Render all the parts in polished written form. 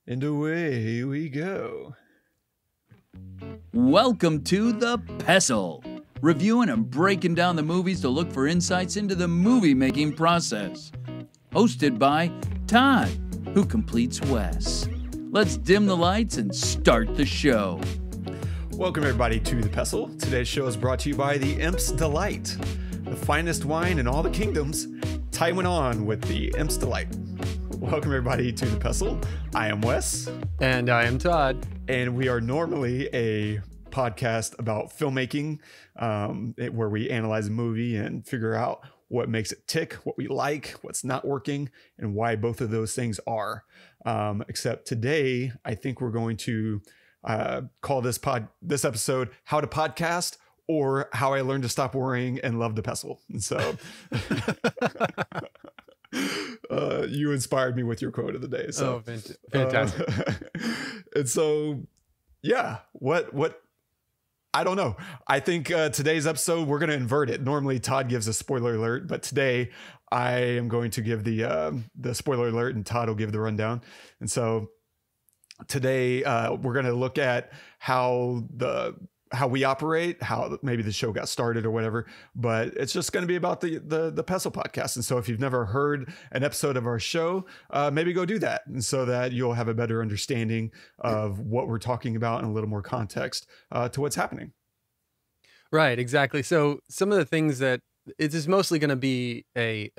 And away we go. Welcome to the Pestle, reviewing and breaking down the movies to look for insights into the movie-making process. Hosted by Todd, who completes Wes. Let's dim the lights and start the show. Welcome everybody to the Pestle. Today's show is brought to you by the Imp's Delight, the finest wine in all the kingdoms. Time went on with the Imp's Delight. Welcome everybody to the Pestle. I am Wes. And I am Todd. And we are normally a podcast about filmmaking, where we analyze a movie and figure out what makes it tick, what we like, what's not working, and why both of those things are. Except today, I think we're going to call this episode "How to Podcast" or "How I Learned to Stop Worrying and Love the Pestle." And so, you inspired me with your quote of the day. So fantastic. And so, yeah, what? I don't know. I think today's episode, we're going to invert it. Normally Todd gives a spoiler alert, but today I am going to give the spoiler alert and Todd will give the rundown. And so today we're going to look at how we operate, how maybe the show got started or whatever, but it's just going to be about the Pestle Podcast. And so if you've never heard an episode of our show, maybe go do that. And so that you'll have a better understanding of what we're talking about and a little more context to what's happening. Right, exactly. So some of the things that it is mostly going to be a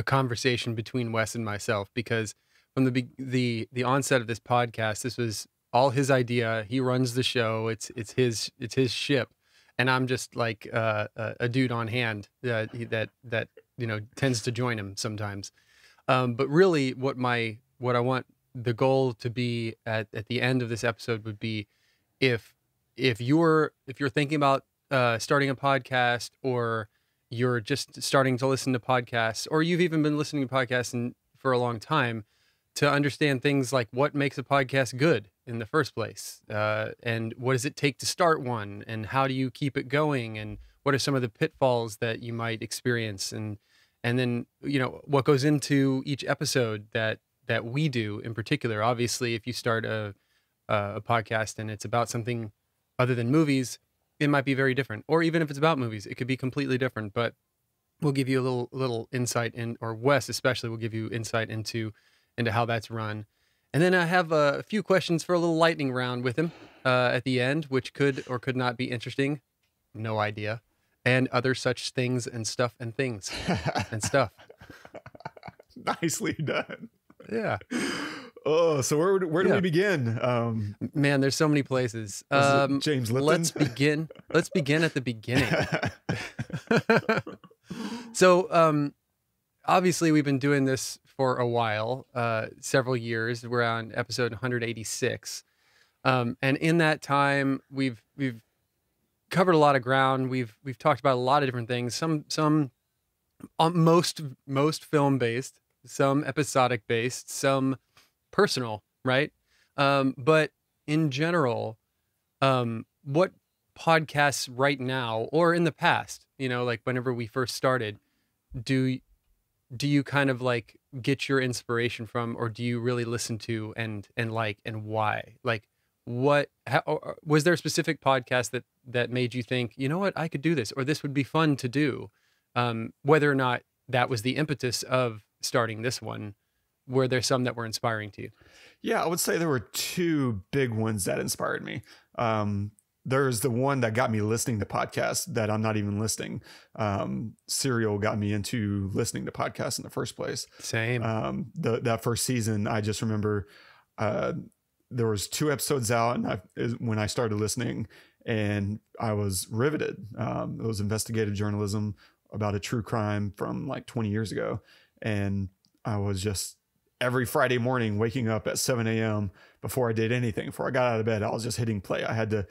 conversation between Wes and myself, because from the onset of this podcast, this was all his idea. He runs the show. It's his ship, and I'm just like a dude on hand that tends to join him sometimes. But really, what I want the goal to be at the end of this episode would be if you're thinking about starting a podcast, or you're just starting to listen to podcasts, or you've even been listening to podcasts for a long time, to understand things like what makes a podcast good in the first place, and what does it take to start one, and how do you keep it going, and what are some of the pitfalls that you might experience, and then what goes into each episode that we do in particular. Obviously, if you start a podcast and it's about something other than movies, it might be very different, or even if it's about movies, it could be completely different. But we'll give you a little insight or Wes especially will give you insight into how that's run. And then I have a few questions for a little lightning round with him at the end, which could or could not be interesting. No idea. And other such things and stuff and things and stuff. Nicely done. Yeah. Oh, so where do we begin? Man, there's so many places. James Lipton? Let's begin at the beginning. So, obviously, we've been doing this for a while, several years. We're on episode 186, and in that time, we've covered a lot of ground. We've talked about a lot of different things. Some most film based, some episodic based, some personal, right? But in general, what podcasts right now or in the past, like whenever we first started, do you kind of like get your inspiration from, or do you really listen to and like, and why? Like, was there a specific podcast that made you think, you know what, I could do this, or this would be fun to do? Whether or not that was the impetus of starting this one, were there some that were inspiring to you? Yeah, I would say there were two big ones that inspired me. There's the one that got me listening to podcasts that I'm not even listening. Serial got me into listening to podcasts in the first place. Same. That first season, I just remember there was 2 episodes out, and when I started listening, and I was riveted. It was investigative journalism about a true crime from like 20 years ago, and I was just every Friday morning waking up at 7 a.m. before I did anything, before I got out of bed, I was just hitting play. I had to,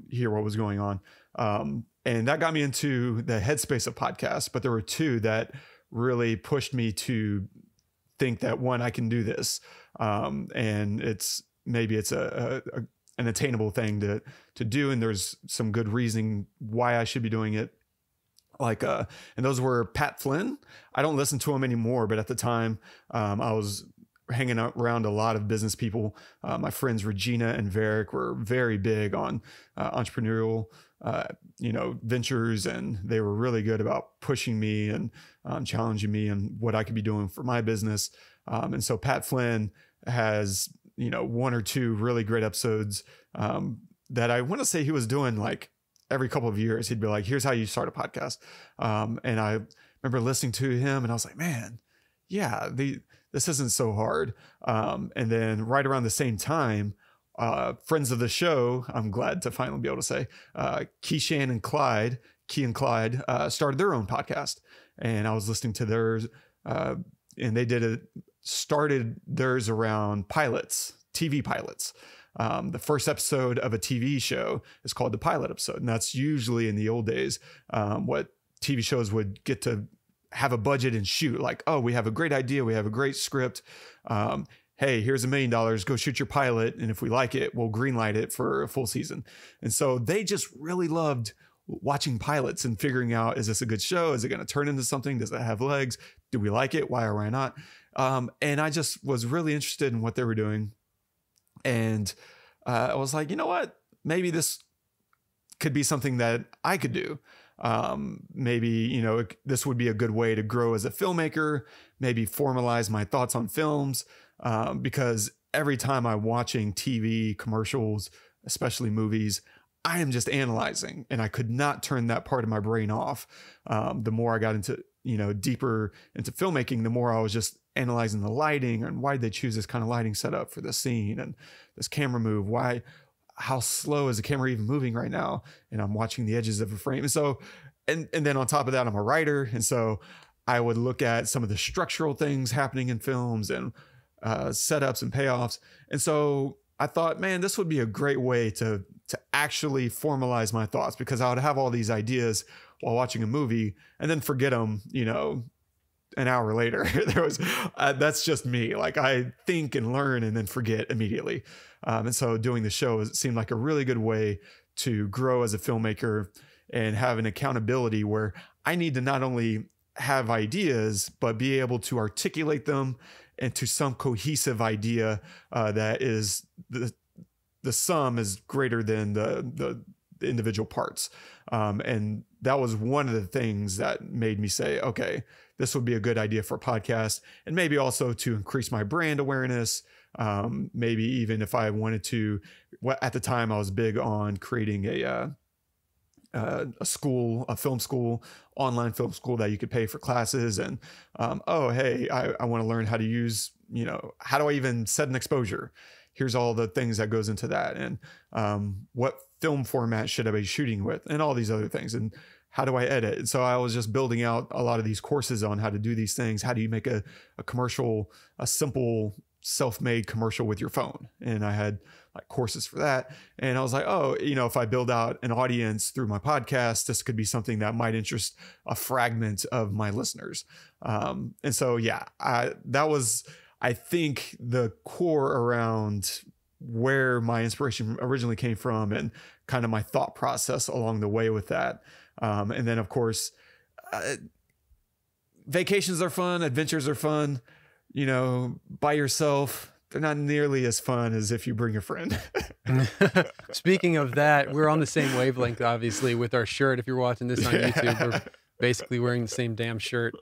hear what was going on. And that got me into the headspace of podcasts. But there were 2 that really pushed me to think that, one, I can do this. And it's an attainable thing to do. And there's some good reasoning why I should be doing it. And those were Pat Flynn. I don't listen to him anymore, but at the time, I was hanging out around a lot of business people. My friends Regina and Varick were very big on entrepreneurial, ventures, and they were really good about pushing me and challenging me and what I could be doing for my business. And so Pat Flynn has, one or two really great episodes that I want to say he was doing like every couple of years. He'd be like, here's how you start a podcast. And I remember listening to him and I was like, man, yeah, this isn't so hard. And then right around the same time, friends of the show, I'm glad to finally be able to say, Key and Clyde started their own podcast. And I was listening to theirs, and they started theirs around pilots, TV pilots. The first episode of a TV show is called the pilot episode. And that's usually in the old days, what TV shows would get to have a budget and shoot, like, oh, we have a great idea. We have a great script. Hey, here's $1 million, go shoot your pilot. And if we like it, we'll greenlight it for a full season. And so they just really loved watching pilots and figuring out, is this a good show? Is it going to turn into something? Does it have legs? Do we like it? Why or why not? And I just was really interested in what they were doing. And I was like, you know what? Maybe this could be something that I could do. Maybe, this would be a good way to grow as a filmmaker, maybe formalize my thoughts on films. Because every time I'm watching TV commercials, especially movies, I am just analyzing, and I could not turn that part of my brain off. The more I got into, deeper into filmmaking, the more I was just analyzing the lighting and why they choose this kind of lighting setup for this scene and this camera move. How slow is the camera even moving right now? And I'm watching the edges of a frame. And so, and then on top of that, I'm a writer. And so I would look at some of the structural things happening in films and setups and payoffs. And so I thought, man, this would be a great way to actually formalize my thoughts, because I would have all these ideas while watching a movie and then forget them, an hour later. That's just me. Like, I think and learn and then forget immediately. And so doing the show seemed like a really good way to grow as a filmmaker and have an accountability where I need to not only have ideas, but be able to articulate them into some cohesive idea that is the sum is greater than the individual parts. And that was one of the things that made me say, okay, this would be a good idea for a podcast, and maybe also to increase my brand awareness. Maybe even if I wanted to, at the time I was big on creating a film school, online film school that you could pay for classes. And, hey, I want to learn how to use, how do I even set an exposure? Here's all the things that goes into that. And, what film format should I be shooting with, and all these other things. And how do I edit? And so I was just building out a lot of these courses on how to do these things. How do you make a commercial, a simple self-made commercial with your phone? And I had like courses for that. And I was like, if I build out an audience through my podcast, this could be something that might interest a fragment of my listeners. And so, yeah, that was, I think, the core around where my inspiration originally came from and kind of my thought process along the way with that. And then, of course, vacations are fun. Adventures are fun. By yourself, they're not nearly as fun as if you bring a friend. Speaking of that, we're on the same wavelength, obviously, with our shirt. If you're watching this on YouTube, we're basically wearing the same damn shirt.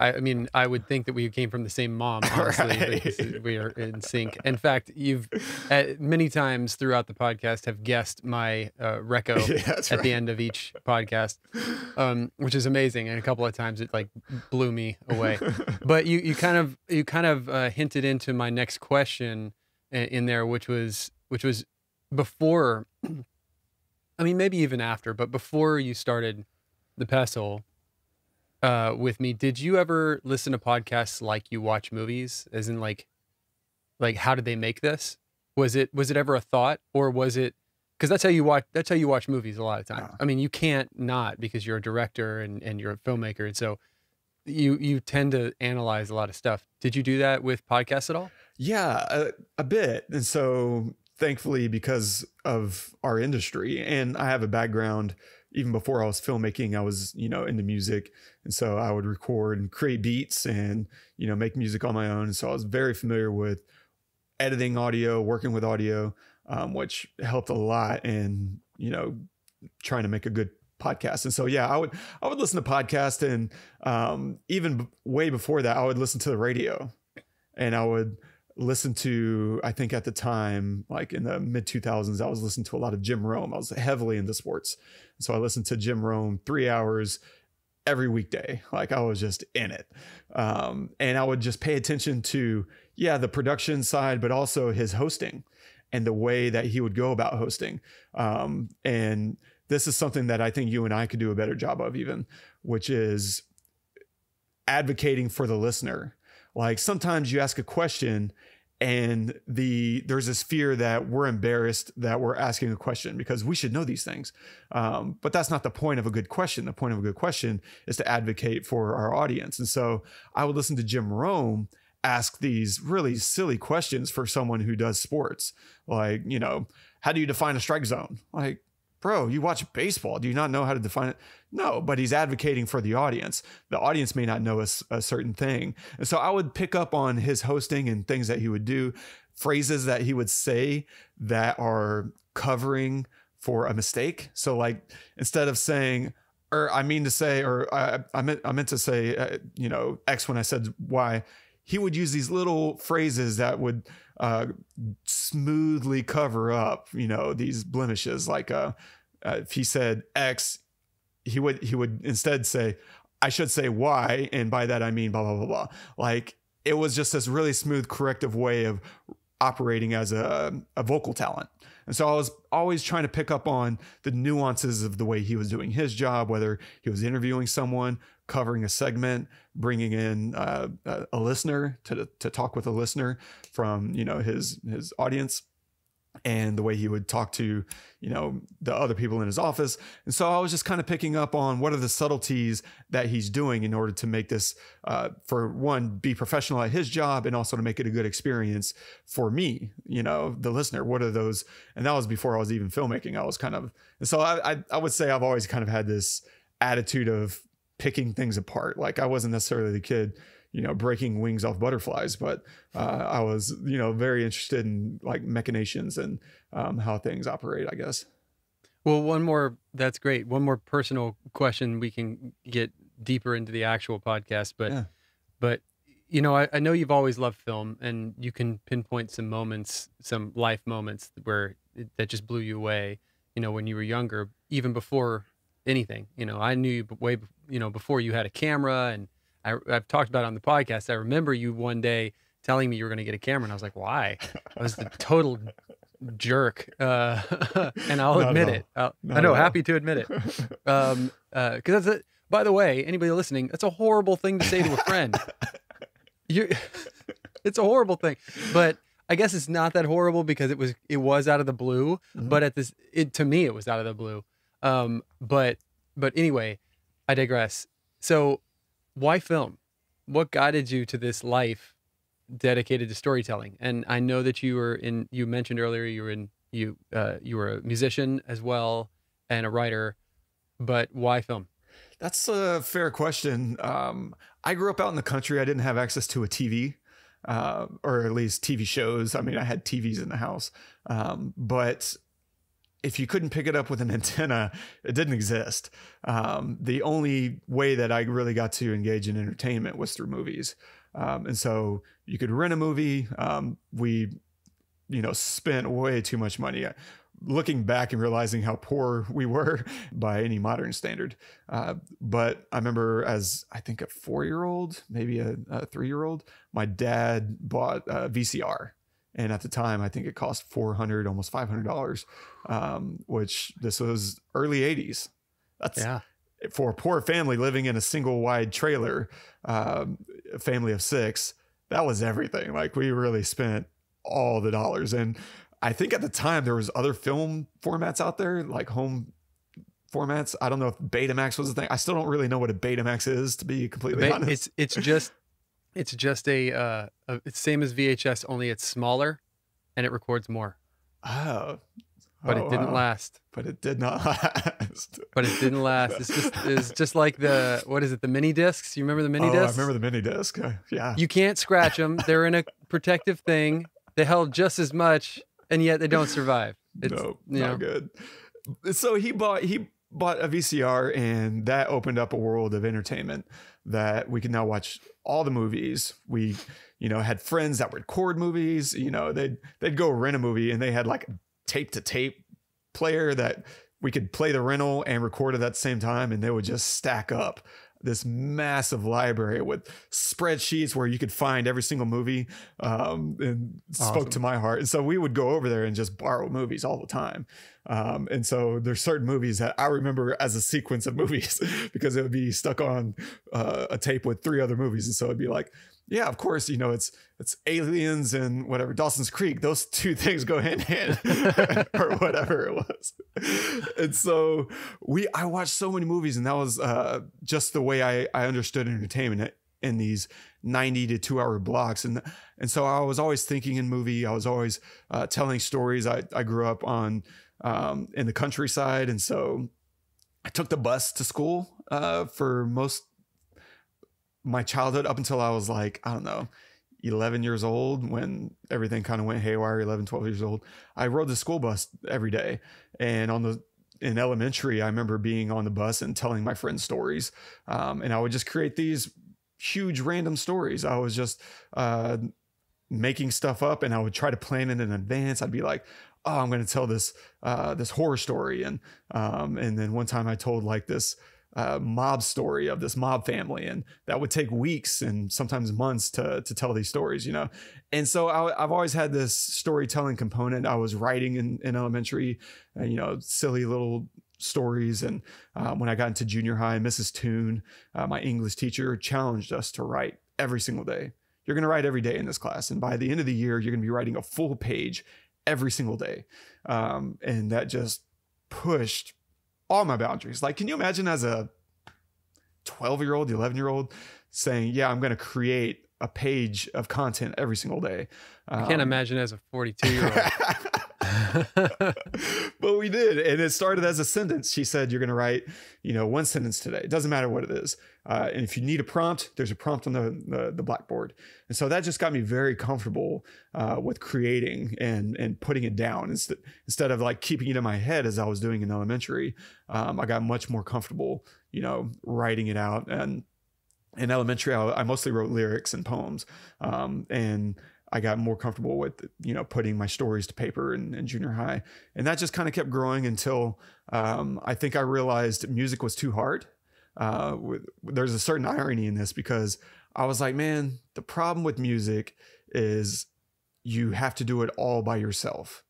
I mean, I would think that we came from the same mom, honestly. Right. We are in sync. In fact, you've many times throughout the podcast have guessed my reco at the end of each podcast, which is amazing. And a couple of times it like blew me away. But you kind of hinted into my next question in there, which was before. I mean, maybe even after, but before you started the Pestle with me, did you ever listen to podcasts like you watch movies? As in, like how did they make this? Was it ever a thought, or was it because that's how you watch movies a lot of times? I mean, you can't not, because you're a director and you're a filmmaker, and so you tend to analyze a lot of stuff. Did you do that with podcasts at all? Yeah, a bit. And so thankfully, because of our industry, and I have a background even before I was filmmaking, I was, into music. And so I would record and create beats and, make music on my own. And so I was very familiar with editing audio, working with audio, which helped a lot in, trying to make a good podcast. And so, yeah, I would listen to podcasts, and even way before that, I would listen to the radio, and I would listen to, I think at the time, like in the mid 2000s, I was listening to a lot of Jim Rome. I was heavily into sports. So I listened to Jim Rome 3 hours every weekday. Like I was just in it. And I would just pay attention to, the production side, but also his hosting and the way that he would go about hosting. And this is something that I think you and I could do a better job of even, which is advocating for the listener. Like sometimes you ask a question and there's this fear that we're embarrassed that we're asking a question because we should know these things. But that's not the point of a good question. The point of a good question is to advocate for our audience. And so I would listen to Jim Rome ask these really silly questions for someone who does sports. Like, how do you define a strike zone? Like, bro, you watch baseball. Do you not know how to define it? No, but he's advocating for the audience. The audience may not know a certain thing. And so I would pick up on his hosting and things that he would do, phrases that he would say that are covering for a mistake. So like, instead of saying, I meant to say, X when I said Y, he would use these little phrases that would smoothly cover up, these blemishes. Like if he said X, he would instead say, I should say Y, and by that I mean blah blah blah blah. Like it was just this really smooth, corrective way of operating as a vocal talent. And so I was always trying to pick up on the nuances of the way he was doing his job, whether he was interviewing someone, covering a segment, bringing in a listener to talk with a listener from, his audience, and the way he would talk to, the other people in his office. And so I was just kind of picking up on what are the subtleties that he's doing in order to make this, for one, be professional at his job, and also to make it a good experience for me, the listener. What are those? And that was before I was even filmmaking. I was kind of, and so I would say I've always kind of had this attitude of picking things apart. Like I wasn't necessarily the kid, breaking wings off butterflies, but I was, very interested in like machinations and how things operate, I guess. Well, that's great. One more personal question. We can get deeper into the actual podcast, but I know you've always loved film, and you can pinpoint some moments, some life moments that just blew you away, when you were younger, even before anything. I knew you way, before you had a camera, and I've talked about it on the podcast. I remember you one day telling me you were going to get a camera, and I was like, why? I was the total jerk. And I'll admit it. Happy to admit it. Because that's it. By the way, anybody listening, that's a horrible thing to say to a friend. It's a horrible thing, but I guess it's not that horrible because it was out of the blue, but to me, it was out of the blue. But anyway, I digress. So why film? What guided you to this life dedicated to storytelling? And I know that you mentioned earlier, you were a musician as well and a writer, but why film? That's a fair question. I grew up out in the country. I didn't have access to a TV, or at least TV shows. I mean, I had TVs in the house, but if you couldn't pick it up with an antenna, it didn't exist. The only way that I really got to engage in entertainment was through movies. And so you could rent a movie. We, spent way too much money. Looking back and realizing how poor we were by any modern standard. But I remember as I think a 4-year-old, maybe a 3-year-old, my dad bought a VCR. And at the time, I think it cost $400, almost $500, which this was early 80s. That's for a poor family living in a single wide trailer, a family of 6. That was everything. Like we really spent all the dollars. And I think at the time there was other film formats out there, like home formats. I don't know if Betamax was the thing. I still don't really know what a Betamax is, to be completely honest. It's just it's same as VHS, only it's smaller and it records more. Oh, But it didn't last. But it did not last. But it didn't last. It's just like what is it? The mini discs. You remember the mini discs? I remember the mini disc. Yeah. You can't scratch them. They're in a protective thing. They held just as much, and yet they don't survive. Not good. So he bought a VCR, and that opened up a world of entertainment that we could now watch all the movies. We, had friends that would record movies. They'd go rent a movie, and they had like a tape to tape player that we could play the rental and record it at the same time, and they would just stack up this massive library with spreadsheets where you could find every single movie, and spoke to my heart. And so we would go over there and just borrow movies all the time. And so there's certain movies that I remember as a sequence of movies because it would be stuck on a tape with 3 other movies. And so it'd be like, yeah, of course, it's Aliens and whatever, Dawson's Creek. Those 2 things go hand in hand or whatever it was. And so I watched so many movies, and that was just the way I understood entertainment in these 90 to 2 hour blocks. And so I was always thinking in movie. I was always telling stories. I grew up in the countryside. And so I took the bus to school for most my childhood up until I was like, I don't know, 11 years old, when everything kind of went haywire. 11, 12 years old, I rode the school bus every day. And in elementary, I remember being on the bus and telling my friends stories. And I would just create these huge random stories. I was just making stuff up, and I would try to plan it in advance. I'd be like, oh, I'm going to tell this horror story. And then one time I told like this mob story of this mob family, and that would take weeks and sometimes months to tell these stories, And so I've always had this storytelling component. I was writing in elementary, silly little stories. And when I got into junior high, Mrs. Toon, my English teacher, challenged us to write every single day. You're going to write every day in this class. And by the end of the year, you're going to be writing a full page every single day. And that just pushed all my boundaries. Like, can you imagine as a 12-year-old, 11-year-old saying, yeah, I'm going to create a page of content every single day? I can't imagine as a 42-year-old. But we did. And it started as a sentence. She said, you're going to write, 1 sentence today. It doesn't matter what it is. And if you need a prompt, there's a prompt on the blackboard. And so that just got me very comfortable with creating and putting it down instead of like keeping it in my head as I was doing in elementary. I got much more comfortable, writing it out. And in elementary, I mostly wrote lyrics and poems. And I got more comfortable with, putting my stories to paper in junior high. And that just kind of kept growing until I think I realized music was too hard. There's a certain irony in this because I was like, man, the problem with music is you have to do it all by yourself.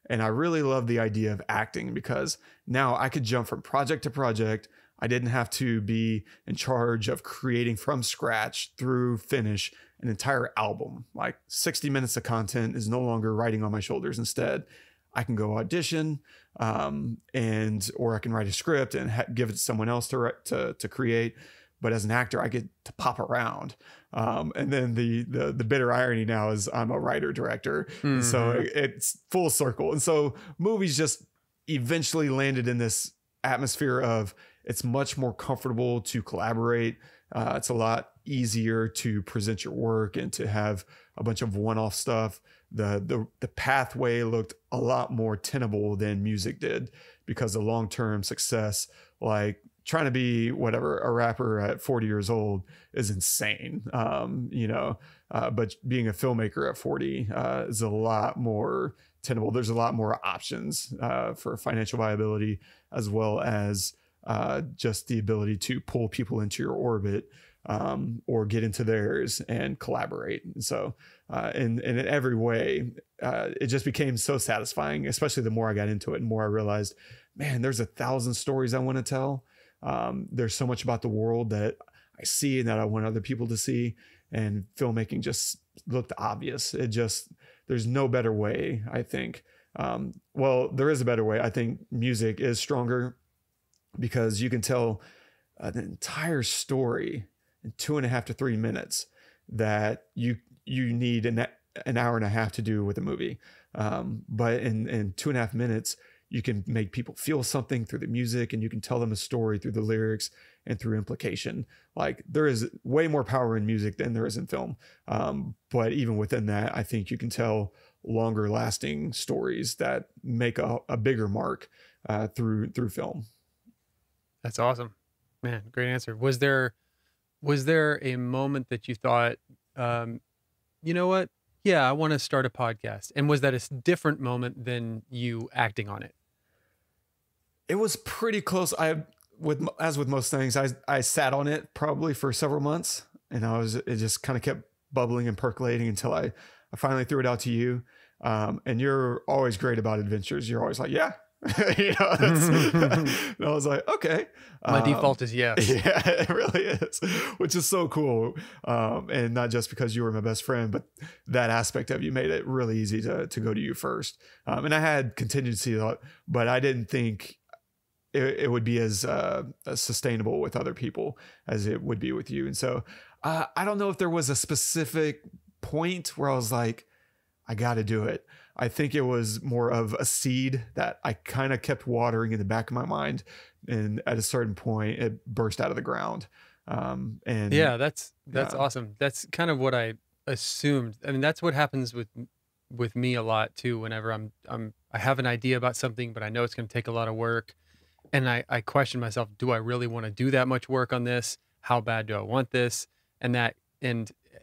And I really love the idea of acting because now I could jump from project to project. I didn't have to be in charge of creating from scratch through finish an entire album. Like 60 minutes of content is no longer riding on my shoulders. Instead, I can go audition, or I can write a script and give it to someone else to create. But as an actor, I get to pop around. And then the bitter irony now is I'm a writer director. Mm-hmm. So it's full circle. And so movies just eventually landed in this atmosphere of it's much more comfortable to collaborate. It's a lot easier to present your work and to have a bunch of one-off stuff. The pathway looked a lot more tenable than music did because the long-term success, like trying to be a rapper at 40 years old is insane. But being a filmmaker at 40 is a lot more tenable. There's a lot more options for financial viability, as well as just the ability to pull people into your orbit or get into theirs and collaborate. And so in every way, it just became so satisfying, especially the more I got into it and more I realized, man, there's 1,000 stories I want to tell. There's so much about the world that I see and that I want other people to see. And filmmaking just looked obvious. There's no better way, I think. Well, there is a better way. I think music is stronger because you can tell an entire story in 2.5 to 3 minutes that you need an hour and a half to do with a movie. But in 2.5 minutes, you can make people feel something through the music, and you can tell them a story through the lyrics and through implication. Like, there is way more power in music than there is in film. But even within that, I think you can tell longer lasting stories that make a bigger mark through film. That's awesome, man. Great answer. Was there a moment that you thought, you know what? Yeah, I want to start a podcast. And was that a different moment than you acting on it? It was pretty close. As with most things, I sat on it probably for several months, and it just kind of kept bubbling and percolating until I finally threw it out to you. And you're always great about adventures. You're always like, yeah. And I was like, okay. My default is yes. Yeah, it really is, which is so cool. And not just because you were my best friend, but that aspect of you made it really easy to go to you first. And I had contingency, but I didn't think it would be as sustainable with other people as it would be with you. And so I don't know if there was a specific point where I was like, I got to do it. I think it was more of a seed that I kind of kept watering in the back of my mind. And at a certain point, it burst out of the ground. And yeah, that's awesome. That's kind of what I assumed. I mean, that's what happens with me a lot too. Whenever I have an idea about something, but I know it's going to take a lot of work. And I question myself, do I really want to do that much work on this? How bad do I want this? And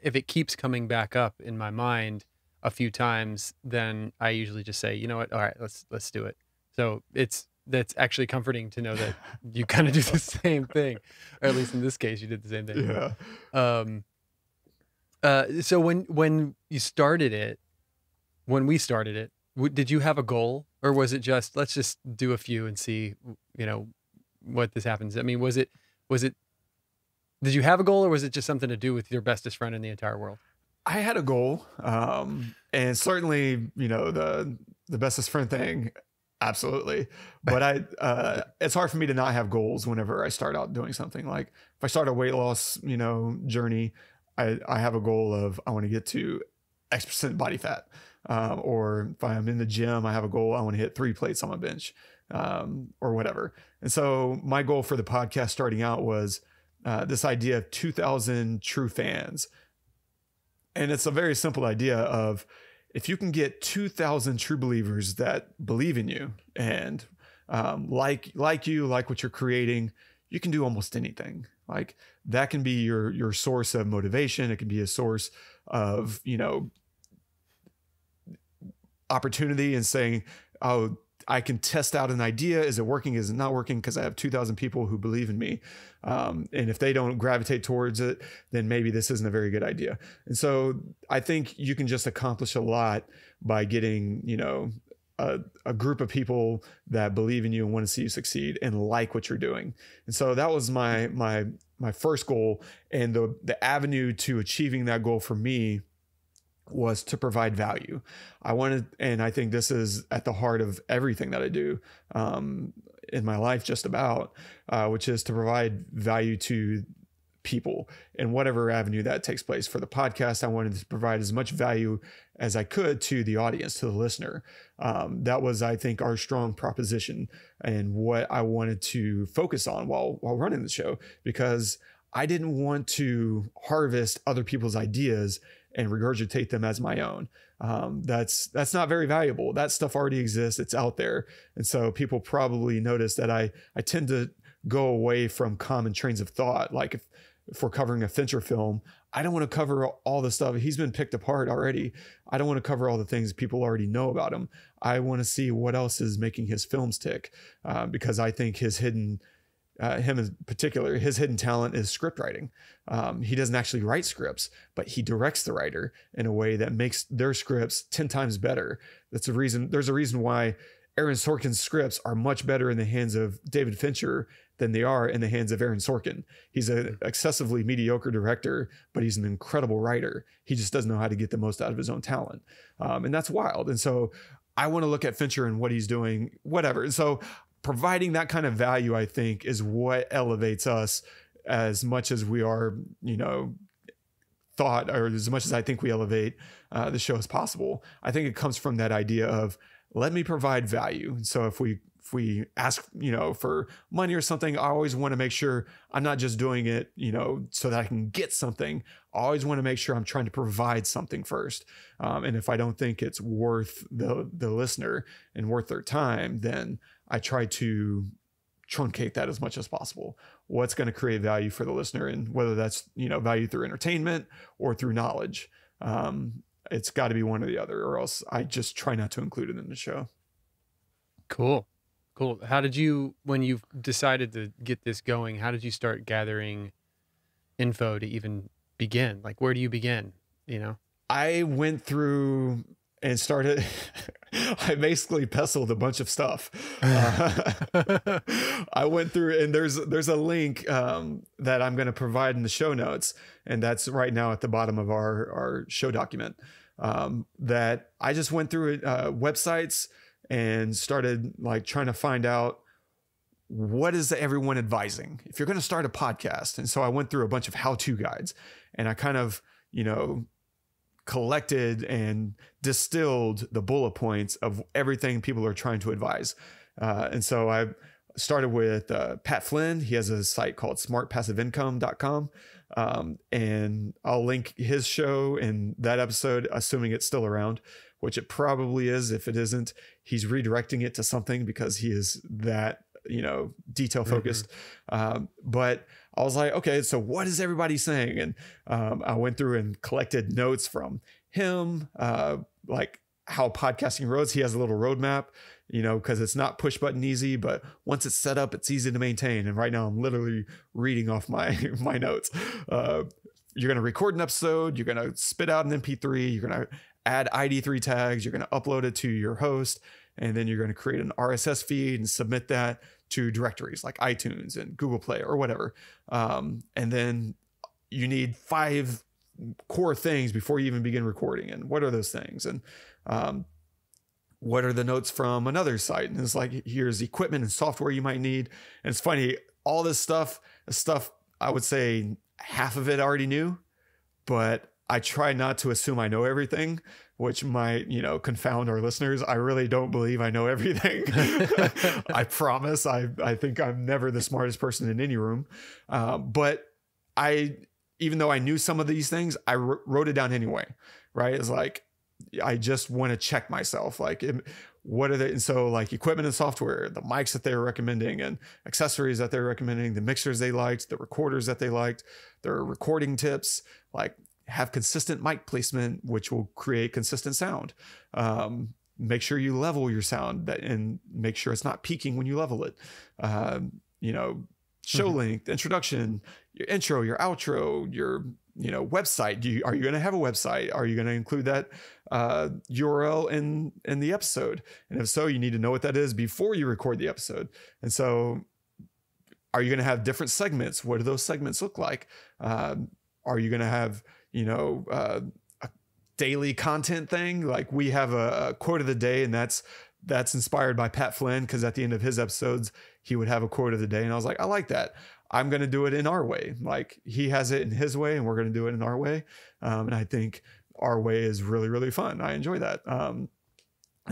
if it keeps coming back up in my mind a few times, then I usually just say, you know what? All right, let's do it. So that's actually comforting to know that you kind of do the same thing, or at least in this case, you did the same thing. Yeah. So when we started it, did you have a goal, or was it just, let's just do a few and see, what this happens? I mean, did you have a goal, or was it just something to do with your bestest friend in the entire world? I had a goal, and certainly, the bestest friend thing, absolutely. But it's hard for me to not have goals whenever I start out doing something. Like if I start a weight loss, journey, I have a goal of, I want to get to X% body fat. Or if I'm in the gym, I have a goal, I want to hit 3 plates on my bench, or whatever. And so my goal for the podcast starting out was this idea of 2,000 true fans. And it's a very simple idea of, if you can get 2,000 true believers that believe in you and like you, like what you're creating, you can do almost anything. Like that can be your source of motivation. It can be a source of, opportunity, and saying, oh, I can test out an idea. Is it working? Is it not working? Because I have 2,000 people who believe in me. And if they don't gravitate towards it, then maybe this isn't a very good idea. And so I think you can just accomplish a lot by getting, a group of people that believe in you and want to see you succeed and like what you're doing. And so that was my first goal. And the avenue to achieving that goal for me was to provide value. And I think this is at the heart of everything that I do in my life, just about, which is to provide value to people in whatever avenue that takes place. For the podcast, I wanted to provide as much value as I could to the audience, to the listener. That was, I think, our strong proposition and what I wanted to focus on while running the show, because I didn't want to harvest other people's ideas and regurgitate them as my own. That's not very valuable. That stuff already exists. It's out there. And so people probably notice that I tend to go away from common trains of thought. Like if we're covering a Fincher film, I don't want to cover all the stuff. He's been picked apart already. I don't want to cover all the things people already know about him. I want to see what else is making his films tick, because I think him in particular, his hidden talent is script writing. He doesn't actually write scripts, but he directs the writer in a way that makes their scripts 10 times better. There's a reason why Aaron Sorkin's scripts are much better in the hands of David Fincher than they are in the hands of Aaron Sorkin. He's an excessively mediocre director, but he's an incredible writer. He just doesn't know how to get the most out of his own talent. And that's wild. And so I want to look at Fincher and what he's doing, whatever. And so providing that kind of value, I think, is what elevates us as much as we are, thought, or as much as I think we elevate the show as possible. I think it comes from that idea of, let me provide value. And so if we ask, for money or something, I always want to make sure I'm not just doing it, so that I can get something. I always want to make sure I'm trying to provide something first. And if I don't think it's worth the listener and worth their time, then I try to truncate that as much as possible. What's going to create value for the listener, and whether that's, value through entertainment or through knowledge. It's got to be one or the other, or else I just try not to include it in the show. Cool. How did you, when you decided to get this going, how did you start gathering info to even begin? Like, where do you begin? I went through and started, I basically pestled a bunch of stuff. I went through, and there's a link that I'm going to provide in the show notes. And that's right now at the bottom of our show document, that I just went through websites and started like trying to find out, what is everyone advising if you're going to start a podcast? And so I went through a bunch of how-to guides, and I kind of, collected and distilled the bullet points of everything people are trying to advise. And so I started with Pat Flynn. He has a site called smartpassiveincome.com. And I'll link his show in that episode, assuming it's still around, which it probably is. If it isn't, he's redirecting it to something because he is that, detail focused. But I was like, okay, so what is everybody saying? And I went through and collected notes from him, like how podcasting roads. He has a little roadmap, because it's not push button easy, but once it's set up, it's easy to maintain. And right now I'm literally reading off my notes. You're going to record an episode. You're going to spit out an MP3. You're going to add ID3 tags. You're going to upload it to your host. And then you're going to create an RSS feed and submit that to directories like iTunes and Google Play or whatever. And then you need 5 core things before you even begin recording. And what are those things? And what are the notes from another site? And it's like, here's equipment and software you might need. And it's funny, all this stuff, I would say half of it I already knew, but I try not to assume I know everything, which might, confound our listeners. I really don't believe I know everything. I promise. I think I'm never the smartest person in any room. But even though I knew some of these things, I wrote it down anyway, right? It's like, I just want to check myself. Like, what are they? And so like equipment and software, the mics that they were recommending and accessories that they're recommending, the mixers they liked, the recorders that they liked, their recording tips, like have consistent mic placement, which will create consistent sound. Make sure you level your sound and make sure it's not peaking when you level it. Show length, introduction, your intro, your outro, your website. Are you going to have a website? Are you going to include that URL in the episode? And if so, you need to know what that is before you record the episode. And so, are you going to have different segments? What do those segments look like? Are you going to have a daily content thing? Like, we have a quote of the day, and that's inspired by Pat Flynn, because at the end of his episodes, he would have a quote of the day. And I was like, I like that. I'm going to do it in our way. Like, he has it in his way, and we're going to do it in our way. And I think our way is really, really fun. I enjoy that. And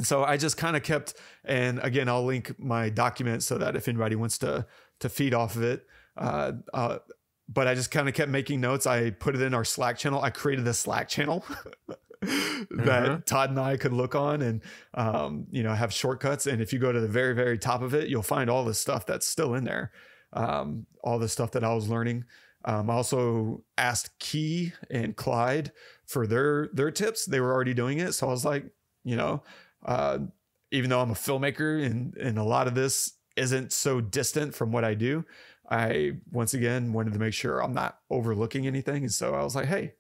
so I just kind of kept, and again, I'll link my document so that if anybody wants to feed off of it, but I just kind of kept making notes. I put it in our Slack channel. I created a Slack channel that Todd and I could look on and, have shortcuts. And if you go to the very, very top of it, you'll find all the stuff that's still in there. All the stuff that I was learning. I also asked Key and Clyde for their tips. They were already doing it. So I was like, even though I'm a filmmaker and a lot of this isn't so distant from what I do, I, once again, wanted to make sure I'm not overlooking anything. And so I was like, hey,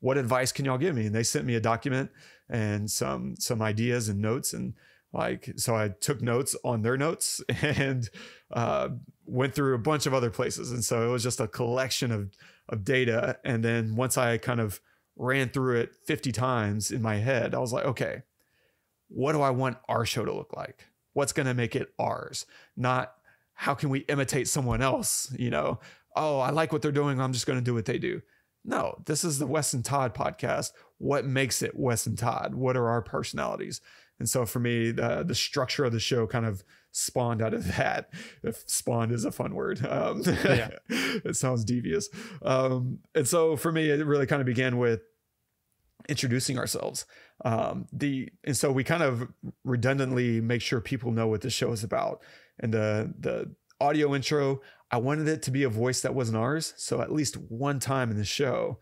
what advice can y'all give me? And they sent me a document and some ideas and notes. And so I took notes on their notes and went through a bunch of other places. And so it was just a collection of data. And then once I kind of ran through it 50 times in my head, I was like, okay, what do I want our show to look like? What's going to make it ours? Not how can we imitate someone else? Oh, I like what they're doing, I'm just going to do what they do. No, this is the Wes and Todd podcast. What makes it Wes and Todd? What are our personalities? And so for me, the structure of the show kind of spawned out of that. If spawned is a fun word. Yeah. It sounds devious. And so for me, it really kind of began with introducing ourselves. And so we kind of redundantly make sure people know what the show is about. And the audio intro, I wanted it to be a voice that wasn't ours. So at least one time in the show,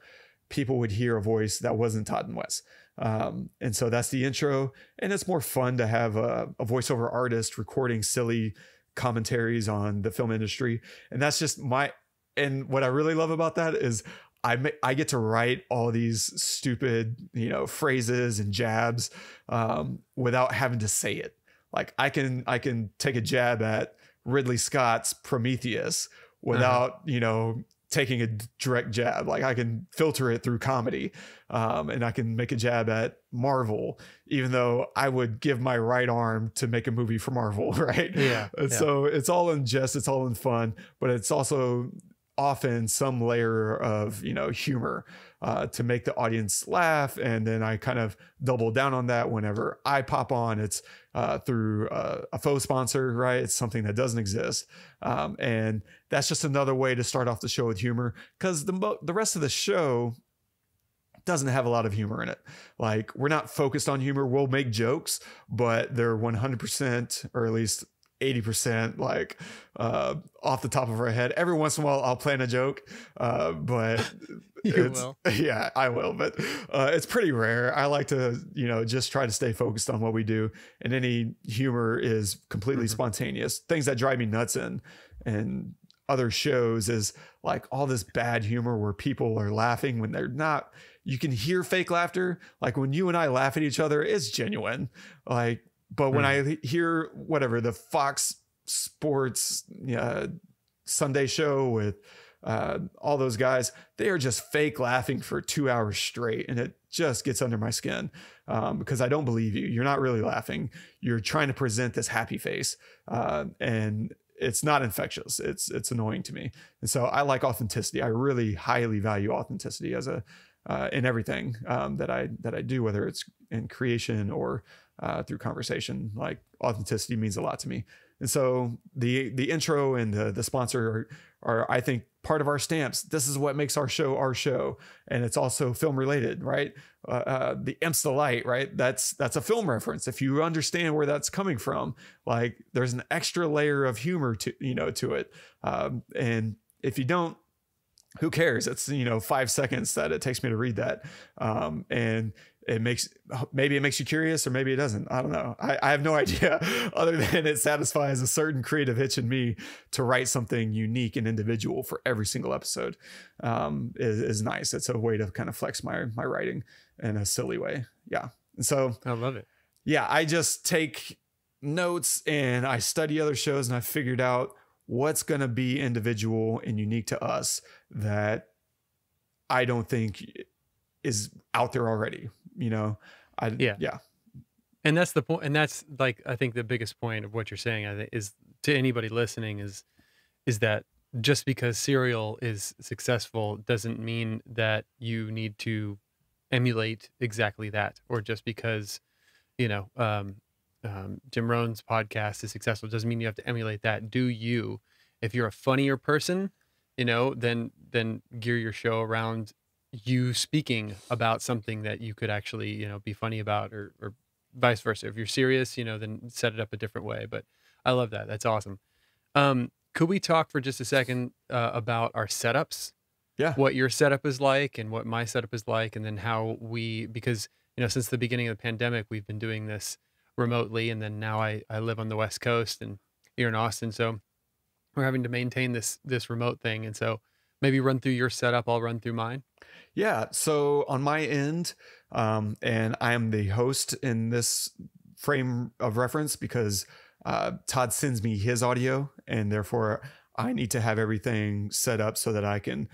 people would hear a voice that wasn't Todd and Wes. And so that's the intro. And it's more fun to have a voiceover artist recording silly commentaries on the film industry. And that's just and what I really love about that is I get to write all these stupid, phrases and jabs, without having to say it. Like I can take a jab at Ridley Scott's Prometheus without, taking a direct jab. Like I can filter it through comedy, and I can make a jab at Marvel, even though I would give my right arm to make a movie for Marvel. Right. Yeah. And so it's all in jest, it's all in fun, but it's also often some layer of, humor, to make the audience laugh. And then I kind of double down on that whenever I pop on. It's through a faux sponsor, right? It's something that doesn't exist. And that's just another way to start off the show with humor, because the rest of the show doesn't have a lot of humor in it. Like we're not focused on humor. We'll make jokes, but they're 100%, or at least 80% like off the top of our head. Every once in a while I'll plan a joke, but you will. Yeah, I will, but it's pretty rare. I like to, just try to stay focused on what we do, and any humor is completely spontaneous. Things that drive me nuts and other shows is like all this bad humor where people are laughing when they're not. You can hear fake laughter. Like when you and I laugh at each other, it's genuine. But when I hear whatever the Fox Sports Sunday show with all those guys, they are just fake laughing for 2 hours straight. And it just gets under my skin, because I don't believe you. You're not really laughing. You're trying to present this happy face. And it's not infectious. It's annoying to me. And so I like authenticity. I really highly value authenticity as in everything that I do, whether it's in creation or through conversation. Like authenticity means a lot to me. And so the intro and the sponsor are, I think, part of our stamps. This is what makes our show. And it's also film related, right? The Imps the Light, right? That's a film reference. If you understand where that's coming from, like there's an extra layer of humor to it. And if you don't, who cares? It's, 5 seconds that it takes me to read that. And maybe it makes you curious, or maybe it doesn't. I don't know. I have no idea, other than it satisfies a certain creative itch in me to write something unique and individual for every single episode. Is nice. It's a way to kind of flex my writing in a silly way. Yeah. And so I love it. Yeah. I just take notes and I study other shows, and I figured out what's going to be individual and unique to us that I don't think is out there already, Yeah. And that's the point. And that's like, I think the biggest point of what you're saying, I think, is to anybody listening is that just because Serial is successful doesn't mean that you need to emulate exactly that, or just because, Jim Rohn's podcast is successful doesn't mean you have to emulate that. Do you? If you're a funnier person, then gear your show around you speaking about something that you could actually, be funny about, or vice versa. If you're serious, then set it up a different way. But I love that. That's awesome. Could we talk for just a second about our setups? Yeah. What your setup is like and what my setup is like, and then how because, since the beginning of the pandemic, we've been doing this remotely, and then now I live on the West Coast and here in Austin, so we're having to maintain this remote thing. And so maybe run through your setup, I'll run through mine. Yeah. So on my end, and I am the host in this frame of reference because Todd sends me his audio, and therefore I need to have everything set up so that I can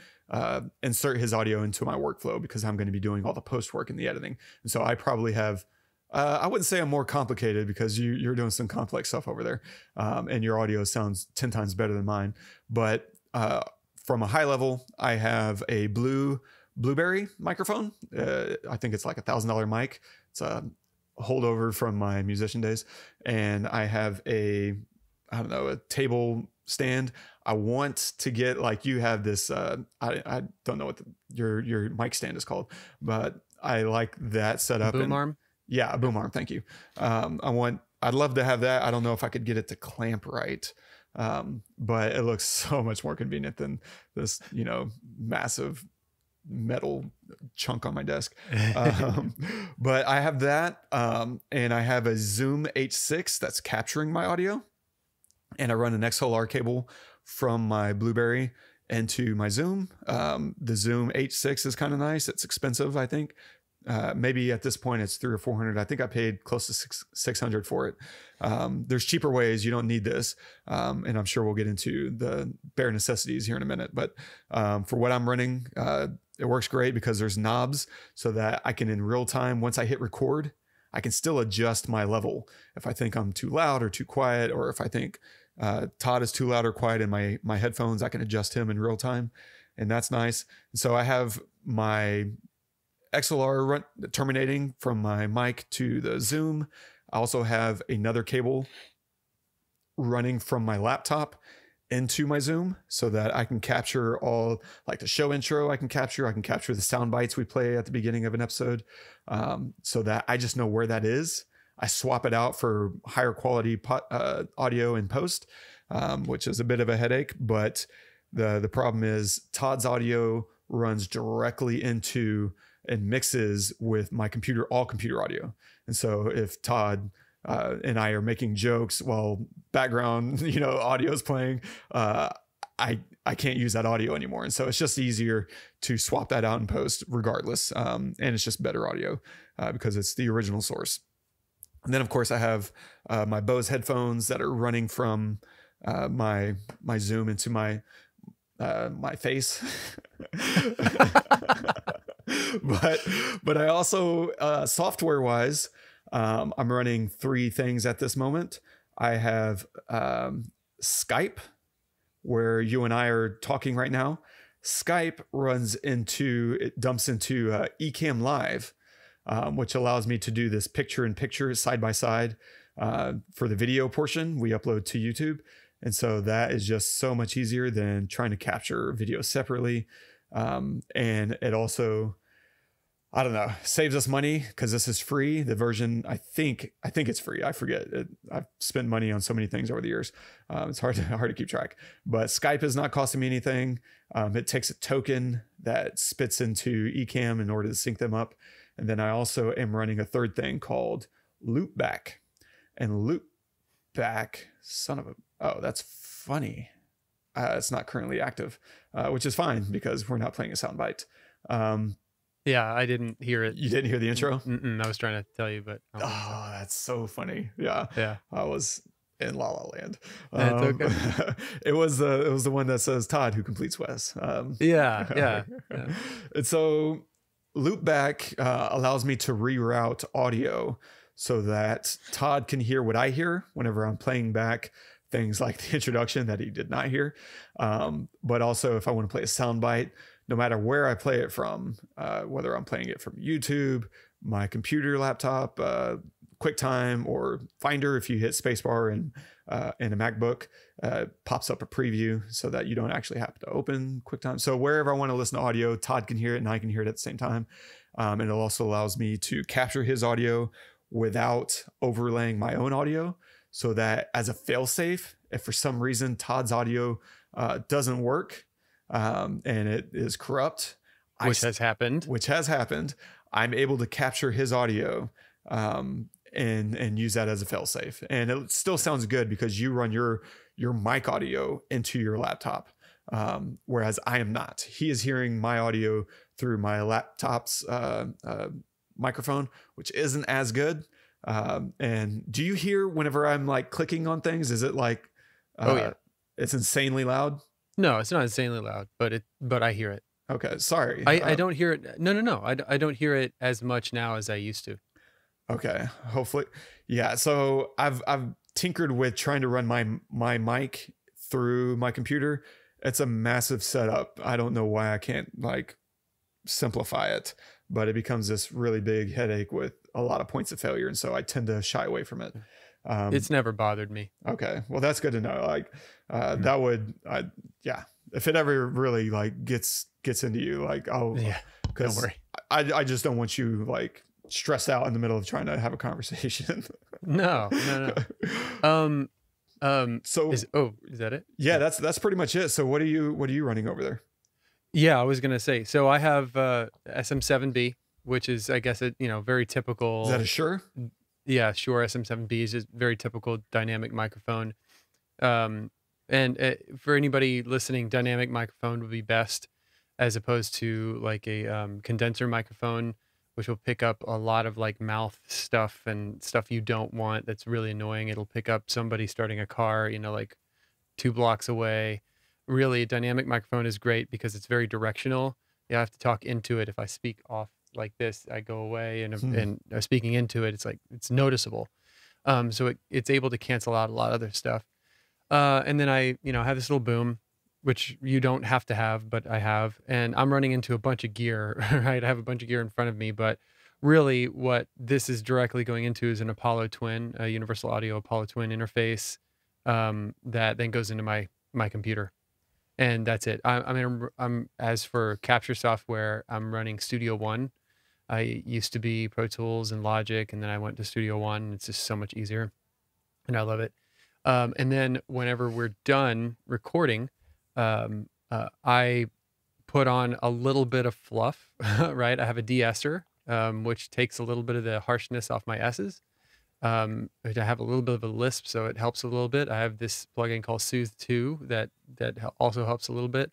insert his audio into my workflow, because I'm going to be doing all the post work and the editing. And so I probably have I wouldn't say I'm more complicated, because you're doing some complex stuff over there, and your audio sounds 10 times better than mine. But from a high level, I have a blue Blueberry microphone. I think it's like $1,000 mic. It's a holdover from my musician days. And I have a table stand. I want to get, like, you have this, I don't know what your mic stand is called, but I like that setup. Boom arm? Yeah, a boom arm. Thank you. I'd love to have that. I don't know if I could get it to clamp right. But it looks so much more convenient than this, massive metal chunk on my desk. But I have that. And I have a Zoom H6 that's capturing my audio, and I run an XLR cable from my Blueberry into my Zoom. The Zoom H6 is kind of nice. It's expensive, I think. Maybe at this point it's $300 or $400. I think I paid close to $600 for it. There's cheaper ways. You don't need this. And I'm sure we'll get into the bare necessities here in a minute. But for what I'm running, it works great because there's knobs so that I can, in real time, once I hit record, I can still adjust my level. If I think I'm too loud or too quiet, or if I think Todd is too loud or quiet in my headphones, I can adjust him in real time. And that's nice. So I have my XLR terminating from my mic to the Zoom. I also have another cable running from my laptop into my Zoom so that I can capture all, like the show intro I can capture the sound bites we play at the beginning of an episode, so that I just know where that is. I swap it out for higher quality audio in post, which is a bit of a headache, but the problem is Todd's audio runs directly into and mixes with my computer, all computer audio. And so if Todd and I are making jokes while background, audio is playing, I can't use that audio anymore. And so it's just easier to swap that out in post regardless. And it's just better audio because it's the original source. And then of course I have my Bose headphones that are running from my Zoom into my face. But I also, software wise, I'm running 3 things at this moment. I have Skype, where you and I are talking right now. Skype dumps into Ecamm Live, which allows me to do this picture-in-picture side-by-side for the video portion we upload to YouTube. And so that is just so much easier than trying to capture video separately. And it also, I don't know, saves us money because this is free. The version, I think it's free. I forget. I've spent money on so many things over the years. It's hard to keep track. But Skype is not costing me anything. It takes a token that spits into Ecamm in order to sync them up. And then I also am running a third thing called Loopback. And Loopback, that's funny. It's not currently active, which is fine because we're not playing a soundbite. Yeah, I didn't hear it. You didn't hear the intro? I was trying to tell you, but that's so funny. Yeah. I was in La La Land. It's okay. It was the one that says Todd who completes Wes. Yeah. And so Loopback allows me to reroute audio so that Todd can hear what I hear whenever I'm playing back things like the introduction that he did not hear. But also if I want to play a soundbite, no matter where I play it from, whether I'm playing it from YouTube, my computer, laptop, QuickTime, or Finder, if you hit spacebar in a MacBook, pops up a preview so that you don't actually have to open QuickTime. So wherever I want to listen to audio, Todd can hear it and I can hear it at the same time. And it also allows me to capture his audio without overlaying my own audio, so that as a failsafe, if for some reason Todd's audio doesn't work, and it is corrupt, which has happened, I'm able to capture his audio and use that as a failsafe. And it still sounds good because you run your mic audio into your laptop, whereas I am not. He is hearing my audio through my laptop's microphone, which isn't as good. And do you hear whenever I'm like clicking on things? Is it like it's insanely loud? No, it's not insanely loud, but I hear it. Okay, sorry. I don't hear it. No. I don't hear it as much now as I used to. Okay, hopefully. Yeah, so I've tinkered with trying to run my mic through my computer. It's a massive setup. I don't know why I can't like simplify it, but it becomes this really big headache with a lot of points of failure. And so I tend to shy away from it. It's never bothered me. Okay. Well, that's good to know. Like, that would, yeah, if it ever really like gets into you, like, don't worry. I just don't want you like stressed out in the middle of trying to have a conversation. No. So is that it? Yeah, that's pretty much it. So what are you running over there? Yeah, I was gonna say. So I have SM7B, which is, I guess, very typical. Is that a Shure? Yeah, Shure SM7B is just very typical dynamic microphone. And for anybody listening, dynamic microphone would be best, as opposed to like a condenser microphone, which will pick up a lot of like mouth stuff and stuff you don't want. That's really annoying. It'll pick up somebody starting a car, like 2 blocks away. Really, a dynamic microphone is great because it's very directional. You have to talk into it. If I speak off like this, I go away, and speaking into it, it's noticeable. So it's able to cancel out a lot of other stuff. And then I have this little boom, which you don't have to have, but I have, and I'm running into a bunch of gear, right? I have a bunch of gear in front of me, but really what this is directly going into is an Apollo Twin, a Universal Audio Apollo Twin interface, that then goes into my computer. And that's it. I'm as for capture software, I'm running Studio One. I used to be Pro Tools and Logic, and then I went to Studio One, and it's just so much easier, and I love it. And then whenever we're done recording, I put on a little bit of fluff, right? I have a de-esser, which takes a little bit of the harshness off my S's. I have a little bit of a lisp, so it helps a little bit. I have this plugin called Soothe 2 that also helps a little bit.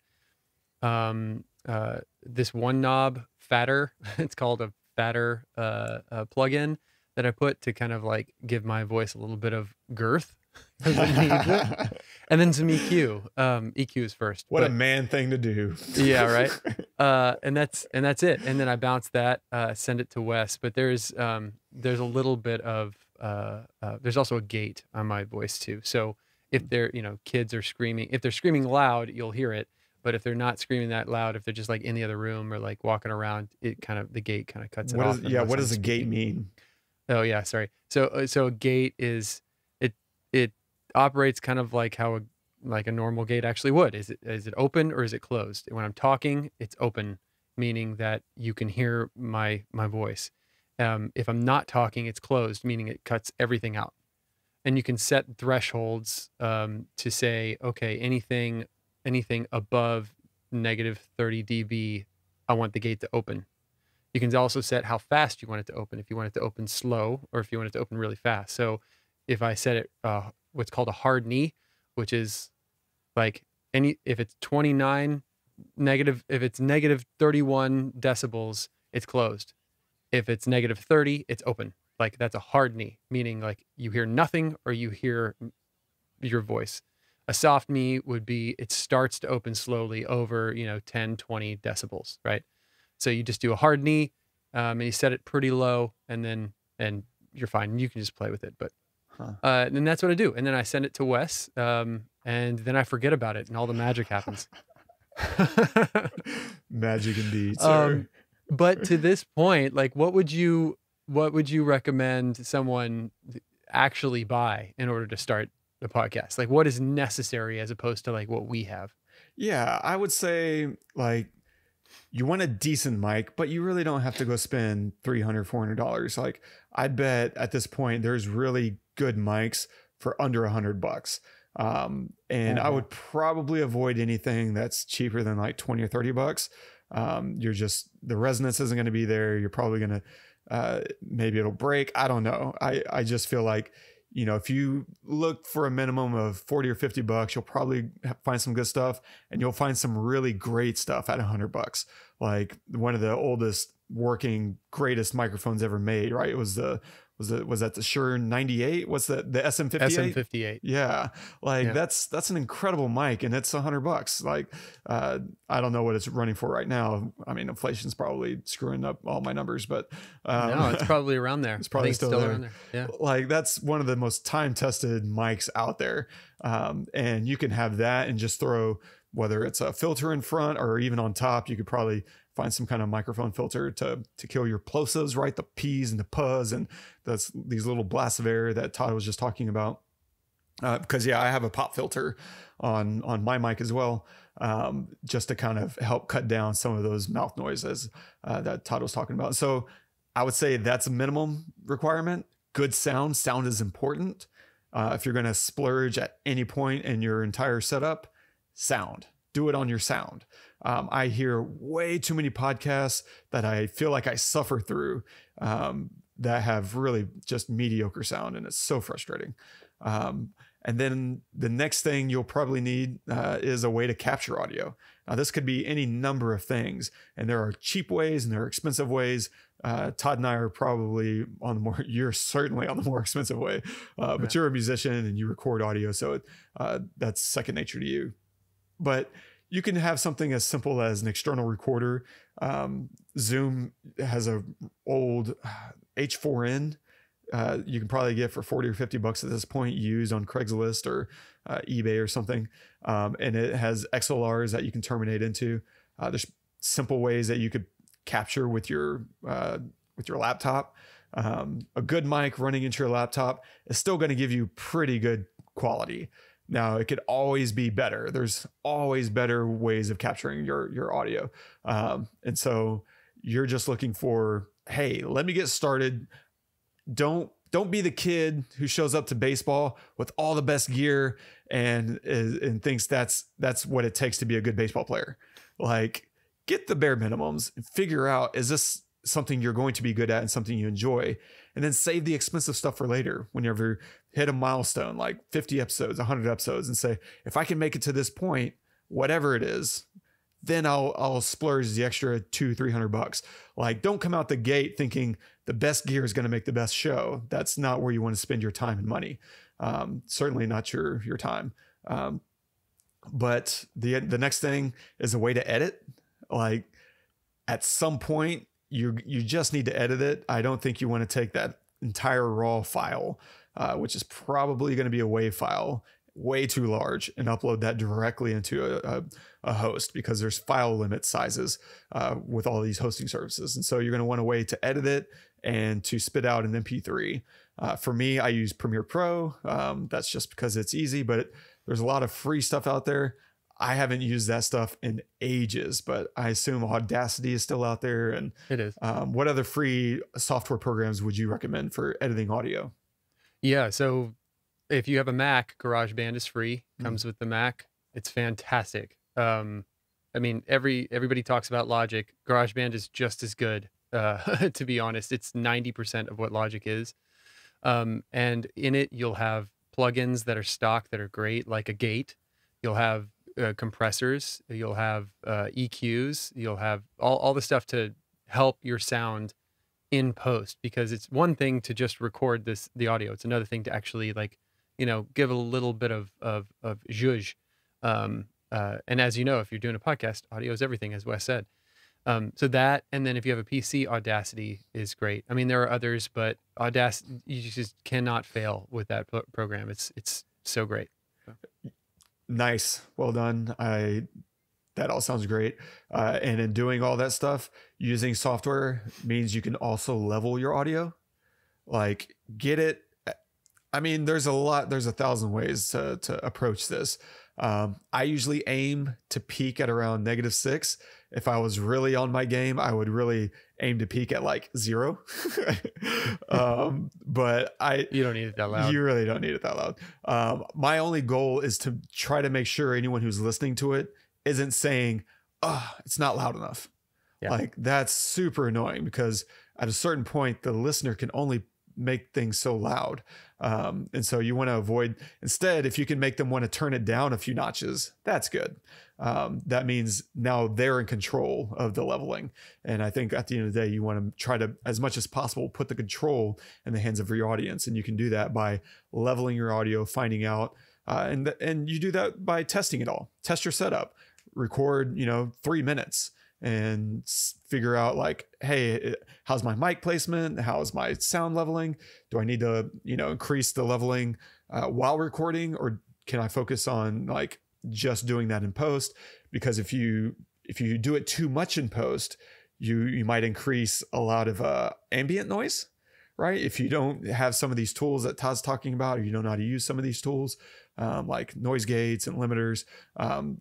This one knob fatter, it's called a fatter plugin that I put to kind of like give my voice a little bit of girth. And then some EQ. EQ is first. What a man thing to do. Yeah, right. And that's it. And then I bounce that, send it to Wes. But there's a little bit of there's also a gate on my voice too. So if they're kids are screaming, if they're screaming loud, you'll hear it. But if they're not screaming that loud, if they're just like in the other room or like walking around, the gate kind of cuts it off. What does a gate mean? Oh yeah, sorry. So a gate is it operates kind of like how a normal gate actually would. Is it open or is it closed? When I'm talking, it's open, meaning that you can hear my voice. If I'm not talking, it's closed, meaning it cuts everything out. And you can set thresholds to say, okay, anything above negative 30 dB, I want the gate to open. You can also set how fast you want it to open. If you want it to open slow or if you want it to open really fast. So if I set it what's called a hard knee, which is like if it's 29 negative, if it's negative 31 decibels, it's closed. If it's negative 30, it's open. Like that's a hard knee, meaning like you hear nothing or you hear your voice. A soft knee would be, it starts to open slowly over, 10, 20 decibels, right? So you just do a hard knee and you set it pretty low and you're fine. You can just play with it, but and that's what I do. And then I send it to Wes and then I forget about it and all the magic happens. Magic indeed, sir. But to this point, like what would you recommend someone actually buy in order to start the podcast? Like what is necessary as opposed to like what we have? Yeah, I would say like you want a decent mic, but you really don't have to go spend $300, $400. Like I bet at this point there's really good mics for under $100. And I would probably avoid anything that's cheaper than like 20 or $30. The resonance isn't going to be there. You're probably going to, maybe it'll break. I don't know. I just feel like, if you look for a minimum of 40 or $50, you'll probably find some good stuff and you'll find some really great stuff at $100. Like one of the oldest working, greatest microphones ever made, right? It was that the Shure 98? What's that? The SM58? SM58. Yeah. Like that's an incredible mic and it's $100. Like, I don't know what it's running for right now. I mean, inflation's probably screwing up all my numbers, but, no, it's probably around there. It's probably still there. Around there. Yeah. Like that's one of the most time tested mics out there. And you can have that and just throw, whether it's a filter in front or even on top, you could probably find some kind of microphone filter to kill your plosives, right? The P's and the P's and these little blasts of air that Todd was just talking about. Because I have a pop filter on my mic as well, just to kind of help cut down some of those mouth noises that Todd was talking about. So I would say that's a minimum requirement. Good sound is important. If you're going to splurge at any point in your entire setup, do it on your sound. I hear way too many podcasts that I feel like I suffer through that have really just mediocre sound, and it's so frustrating. And then the next thing you'll probably need is a way to capture audio. Now, this could be any number of things, and there are cheap ways and there are expensive ways. Todd and I are probably you're certainly on the more expensive way, but you're a musician and you record audio, so that's second nature to you. But you can have something as simple as an external recorder. Zoom has a old H4n. You can probably get for $40 or $50 at this point, used on Craigslist or eBay or something. And it has XLRs that you can terminate into. There's simple ways that you could capture with your laptop. A good mic running into your laptop is still going to give you pretty good quality. Now, it could always be better. There's always better ways of capturing your audio. And so you're just looking for, hey, let me get started. Don't be the kid who shows up to baseball with all the best gear and thinks that's what it takes to be a good baseball player. Like, get the bare minimums and figure out, is this something you're going to be good at and something you enjoy? And then save the expensive stuff for later whenever you hit a milestone, like 50 episodes, 100 episodes, and say, if I can make it to this point, whatever it is, then I'll splurge the extra $200-$300. Like, don't come out the gate thinking the best gear is going to make the best show. That's not where you want to spend your time and money. Certainly not your time. But the next thing is a way to edit. Like, at some point you just need to edit it. I don't think you want to take that entire raw file, which is probably going to be a WAV file, way too large, and upload that directly into a host, because there's file limit sizes with all these hosting services. And so you're going to want a way to edit it and to spit out an MP3. For me, I use Premiere Pro. That's just because it's easy, but there's a lot of free stuff out there. I haven't used that stuff in ages, but I assume Audacity is still out there. And it is. What other free software programs would you recommend for editing audio? Yeah. So if you have a Mac, GarageBand is free, comes with the Mac. It's fantastic. I mean, everybody talks about Logic. GarageBand is just as good. To be honest, it's 90% of what Logic is. And in it, you'll have plugins that are stock that are great, like a gate. You'll have compressors. You'll have EQs. You'll have all the stuff to help your sound in post, because it's one thing to just record the audio. It's another thing to actually, like, give a little bit of zhuzh. And as you know, if you're doing a podcast, audio is everything, as Wes said. So that, and then if you have a PC, Audacity is great. I mean, there are others, but Audacity, you just cannot fail with that program. It's so great. Nice. Well done. That all sounds great. And in doing all that stuff, using software means you can also level your audio. Like, get it. I mean, there's 1,000 ways to approach this. I usually aim to peak at around -6. If I was really on my game, I would really aim to peak at like 0. But you don't need it that loud. You really don't need it that loud. My only goal is to try to make sure anyone who's listening to it isn't saying, "Oh, it's not loud enough." Yeah. Like, that's super annoying, because at a certain point, the listener can only make things so loud. And so you want to avoid, instead, if you can make them want to turn it down a few notches, that's good. That means now they're in control of the leveling. And I think at the end of the day, you want to try to, as much as possible, put the control in the hands of your audience. And you can do that by leveling your audio, finding out, and you do that by testing it all. Test your setup, record, 3 minutes, and figure out, like, hey, how's my mic placement? How's my sound leveling? Do I need to, increase the leveling while recording, or can I focus on, like, just doing that in post? Because if you if you do it too much in post, you might increase a lot of ambient noise, right? If you don't have some of these tools that Todd's talking about, or you don't know how to use some of these tools, like noise gates and limiters,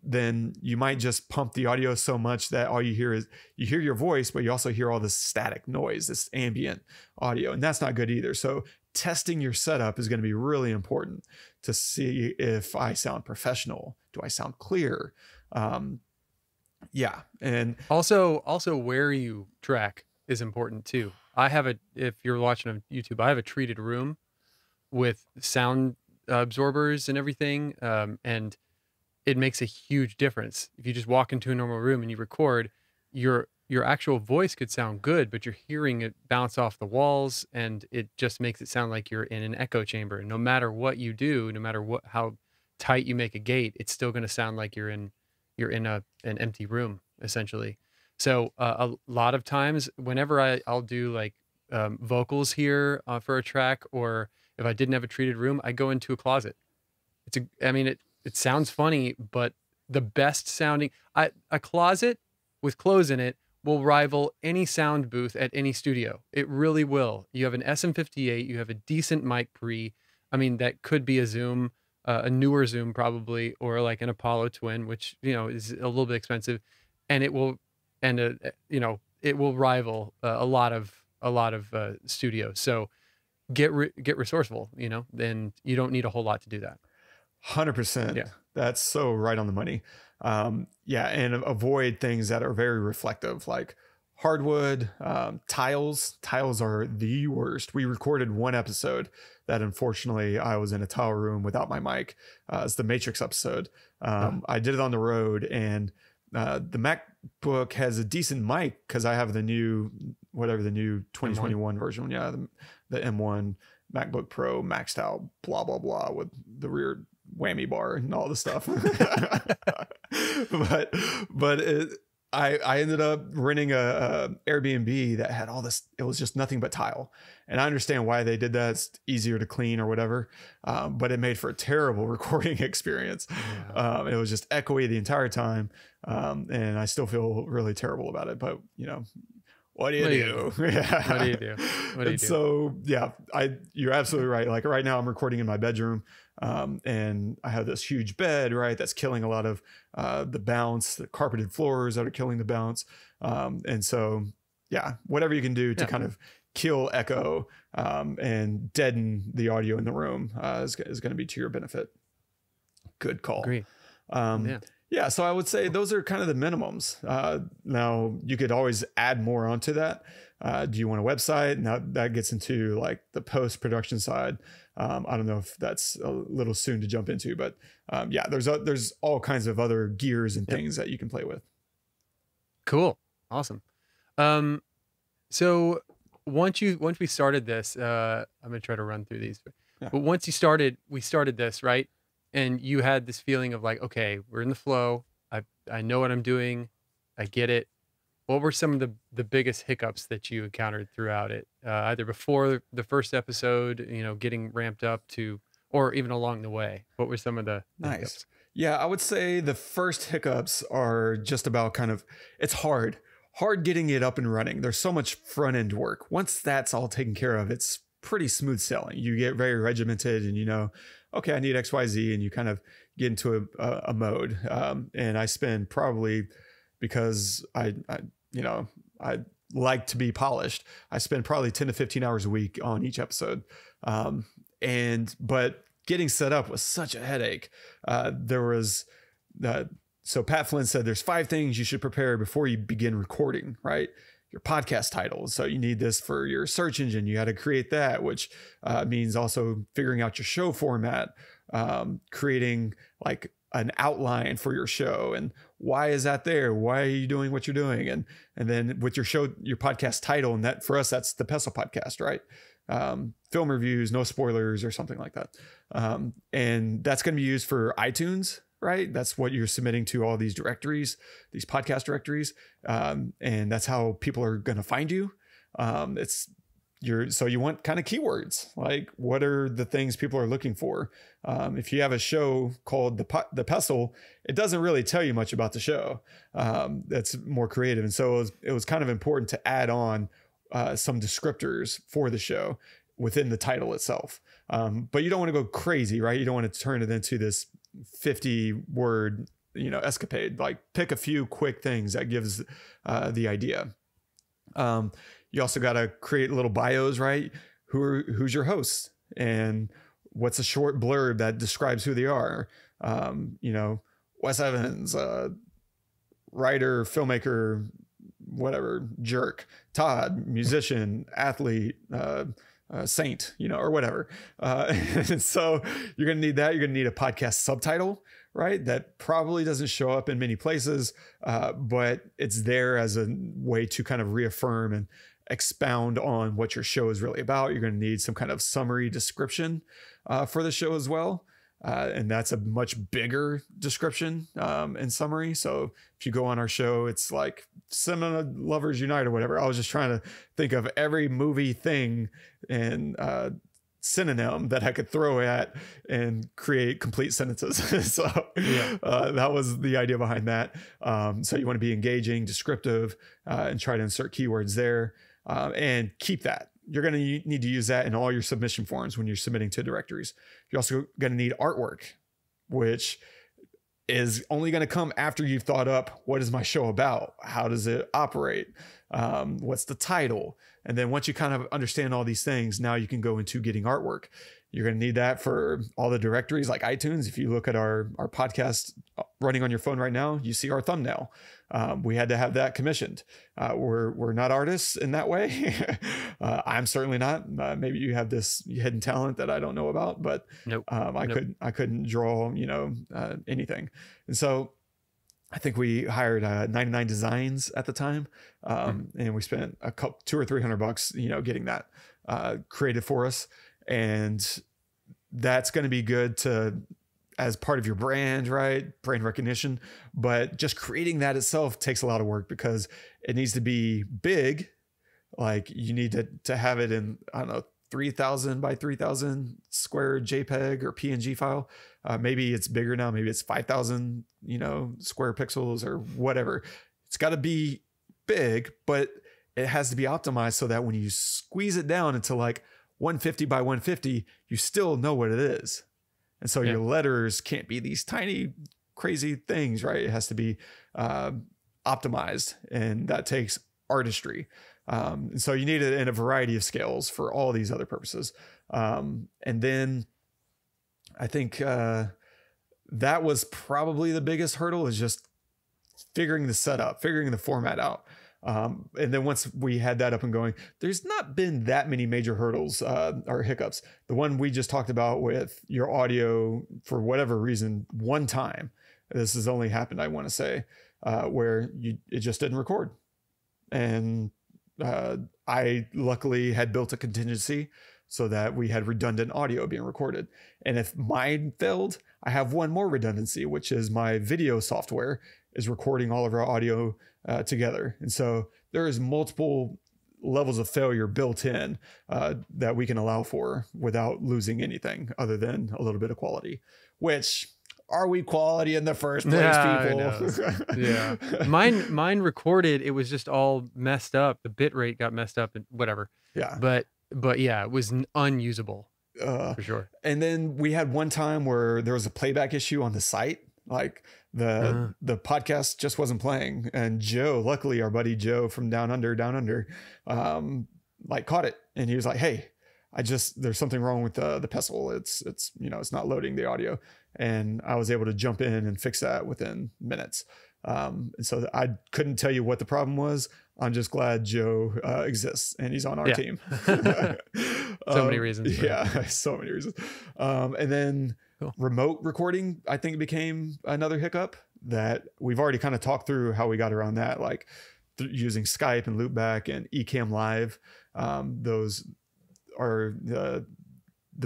then you might just pump the audio so much that all you hear your voice, but you also hear all this static noise, this ambient audio, and that's not good either. So testing your setup is going to be really important to see if I sound professional. Do I sound clear? Yeah. And also where you track is important too. If you're watching on YouTube, I have a treated room with sound absorbers and everything. And it makes a huge difference. If you just walk into a normal room and you record, your actual voice could sound good, but you're hearing it bounce off the walls, and it just makes it sound like you're in an echo chamber. And no matter what you do, no matter how tight you make a gate, it's still going to sound like you're in an empty room, essentially. So a lot of times, whenever I'll do like vocals here for a track, or if I didn't have a treated room, I go into a closet. It sounds funny, but the best sounding a closet with clothes in it will rival any sound booth at any studio. It really will. You have an SM58, you have a decent mic pre. I mean, that could be a Zoom, a newer Zoom probably, or like an Apollo Twin, which, is a little bit expensive, and it will rival a lot of studios. So get resourceful, then you don't need a whole lot to do that. 100%. Yeah. That's so right on the money. And avoid things that are very reflective, like hardwood, tiles. Tiles are the worst. We recorded one episode that unfortunately I was in a tile room without my mic. It's the Matrix episode. I did it on the road, and the MacBook has a decent mic because I have the new 2021 version. Yeah, the M1 MacBook Pro maxed out, blah, blah, blah, with the rear whammy bar and all the stuff. I ended up renting a Airbnb that had all this. It was just nothing but tile, and I understand why they did that. It's easier to clean or whatever, but it made for a terrible recording experience. Yeah. It was just echoey the entire time, and I still feel really terrible about it. But what do you do? Yeah. What do you do? So yeah, you're absolutely right. Like right now I'm recording in my bedroom, and I have this huge bed, right? That's killing a lot of the bounce, the carpeted floors that are killing the bounce. And so, yeah, whatever you can do to kind of kill echo and deaden the audio in the room is going to be to your benefit. Good call. Agree. Yeah, so I would say those are kind of the minimums. Now, you could always add more onto that. Do you want a website? Now that gets into like the post-production side. I don't know if that's a little soon to jump into, but there's all kinds of other gears and things that you can play with. Cool. Awesome. So once we started this, I'm going to try to run through these. Yeah. But once we started this, right? And you had this feeling of like, okay, we're in the flow. I know what I'm doing. I get it. What were some of the biggest hiccups that you encountered throughout it? Either before the first episode, getting ramped up to, or even along the way? What were some of the hiccups? Yeah, I would say the first hiccups are just about it's hard getting it up and running. There's so much front end work. Once that's all taken care of, it's pretty smooth sailing. You get very regimented and okay, I need XYZ, and you kind of get into a mode. And I spend probably, because I like to be polished, I spend probably 10 to 15 hours a week on each episode. But getting set up was such a headache. So Pat Flynn said there's 5 things you should prepare before you begin recording, right? Your podcast title. So you need this for your search engine. You got to create that, which means also figuring out your show format, creating like an outline for your show, and why is that there? Why are you doing what you're doing? And then with your show, your podcast title, and that for us, that's the Pestle Podcast, right? Film reviews, no spoilers, or something like that. And that's going to be used for iTunes, right? That's what you're submitting to all these directories, these podcast directories. And that's how people are going to find you. So you want kind of keywords, like what are the things people are looking for? If you have a show called the Pestle, it doesn't really tell you much about the show. That's more creative. And so it was kind of important to add on some descriptors for the show within the title itself. But you don't want to go crazy, right? You don't want to turn it into this 50-word, escapade. Like pick a few quick things that gives the idea. You also got to create little bios, right? Who's your host, and what's a short blurb that describes who they are? Wes Evans, writer, filmmaker, whatever, jerk. Todd, musician, athlete, saint, or whatever. And so you're going to need that. You're going to need a podcast subtitle, right? That probably doesn't show up in many places, but it's there as a way to kind of reaffirm and expound on what your show is really about. You're going to need some kind of summary description for the show as well. And that's a much bigger description and summary. So if you go on our show, it's like Cinema Lovers Unite or whatever. I was just trying to think of every movie thing and synonym that I could throw at and create complete sentences. So that was the idea behind that. So you want to be engaging, descriptive, and try to insert keywords there and keep that. You're going to need to use that in all your submission forms when you're submitting to directories. You're also going to need artwork, which is only going to come after you've thought up, what is my show about? How does it operate? What's the title? And then once you kind of understand all these things, now you can go into getting artwork. You're going to need that for all the directories like iTunes. If you look at our podcast running on your phone right now, you see our thumbnail. We had to have that commissioned. We're not artists in that way. I'm certainly not. Maybe you have this hidden talent that I don't know about, but nope. I couldn't draw, anything. And so I think we hired 99 Designs at the time. And we spent $200 or $300, getting that created for us. And that's going to be good as part of your brand, right? Brand recognition. But just creating that itself takes a lot of work because it needs to be big. Like you need to have it in, 3,000 by 3,000 square JPEG or PNG file. Maybe it's bigger now. Maybe it's 5,000, square pixels or whatever. It's got to be big, but it has to be optimized so that when you squeeze it down into like 150 by 150, you still know what it is. And so your letters can't be these tiny, crazy things, right? It has to be optimized, and that takes artistry. And so you need it in a variety of scales for all these other purposes. And then I think that was probably the biggest hurdle, is just figuring the setup, figuring the format out. And then once we had that up and going, there's not been that many major hurdles or hiccups. The one we just talked about with your audio, for whatever reason, one time, this has only happened, I want to say, where it just didn't record. And I luckily had built a contingency so that we had redundant audio being recorded. And if mine failed, I have one more redundancy, which is my video software is recording all of our audio together. And so there is multiple levels of failure built in that we can allow for without losing anything other than a little bit of quality. Which, are we quality in the first place, people? Yeah. Mine recorded, it was just all messed up. The bit rate got messed up and whatever. Yeah. But yeah, it was unusable for sure. And then we had one time where there was a playback issue on the site. Like the podcast just wasn't playing, and Joe, luckily our buddy Joe from down under, like caught it, and he was like, "Hey, there's something wrong with the Pestle. It's not loading the audio," and I was able to jump in and fix that within minutes. And so I couldn't tell you what the problem was. I'm just glad Joe exists and he's on our team. So many reasons. Yeah, so many reasons. And then remote recording, I think, became another hiccup that we've already kind of talked through how we got around that, like using Skype and Loopback and Ecamm Live. Those are the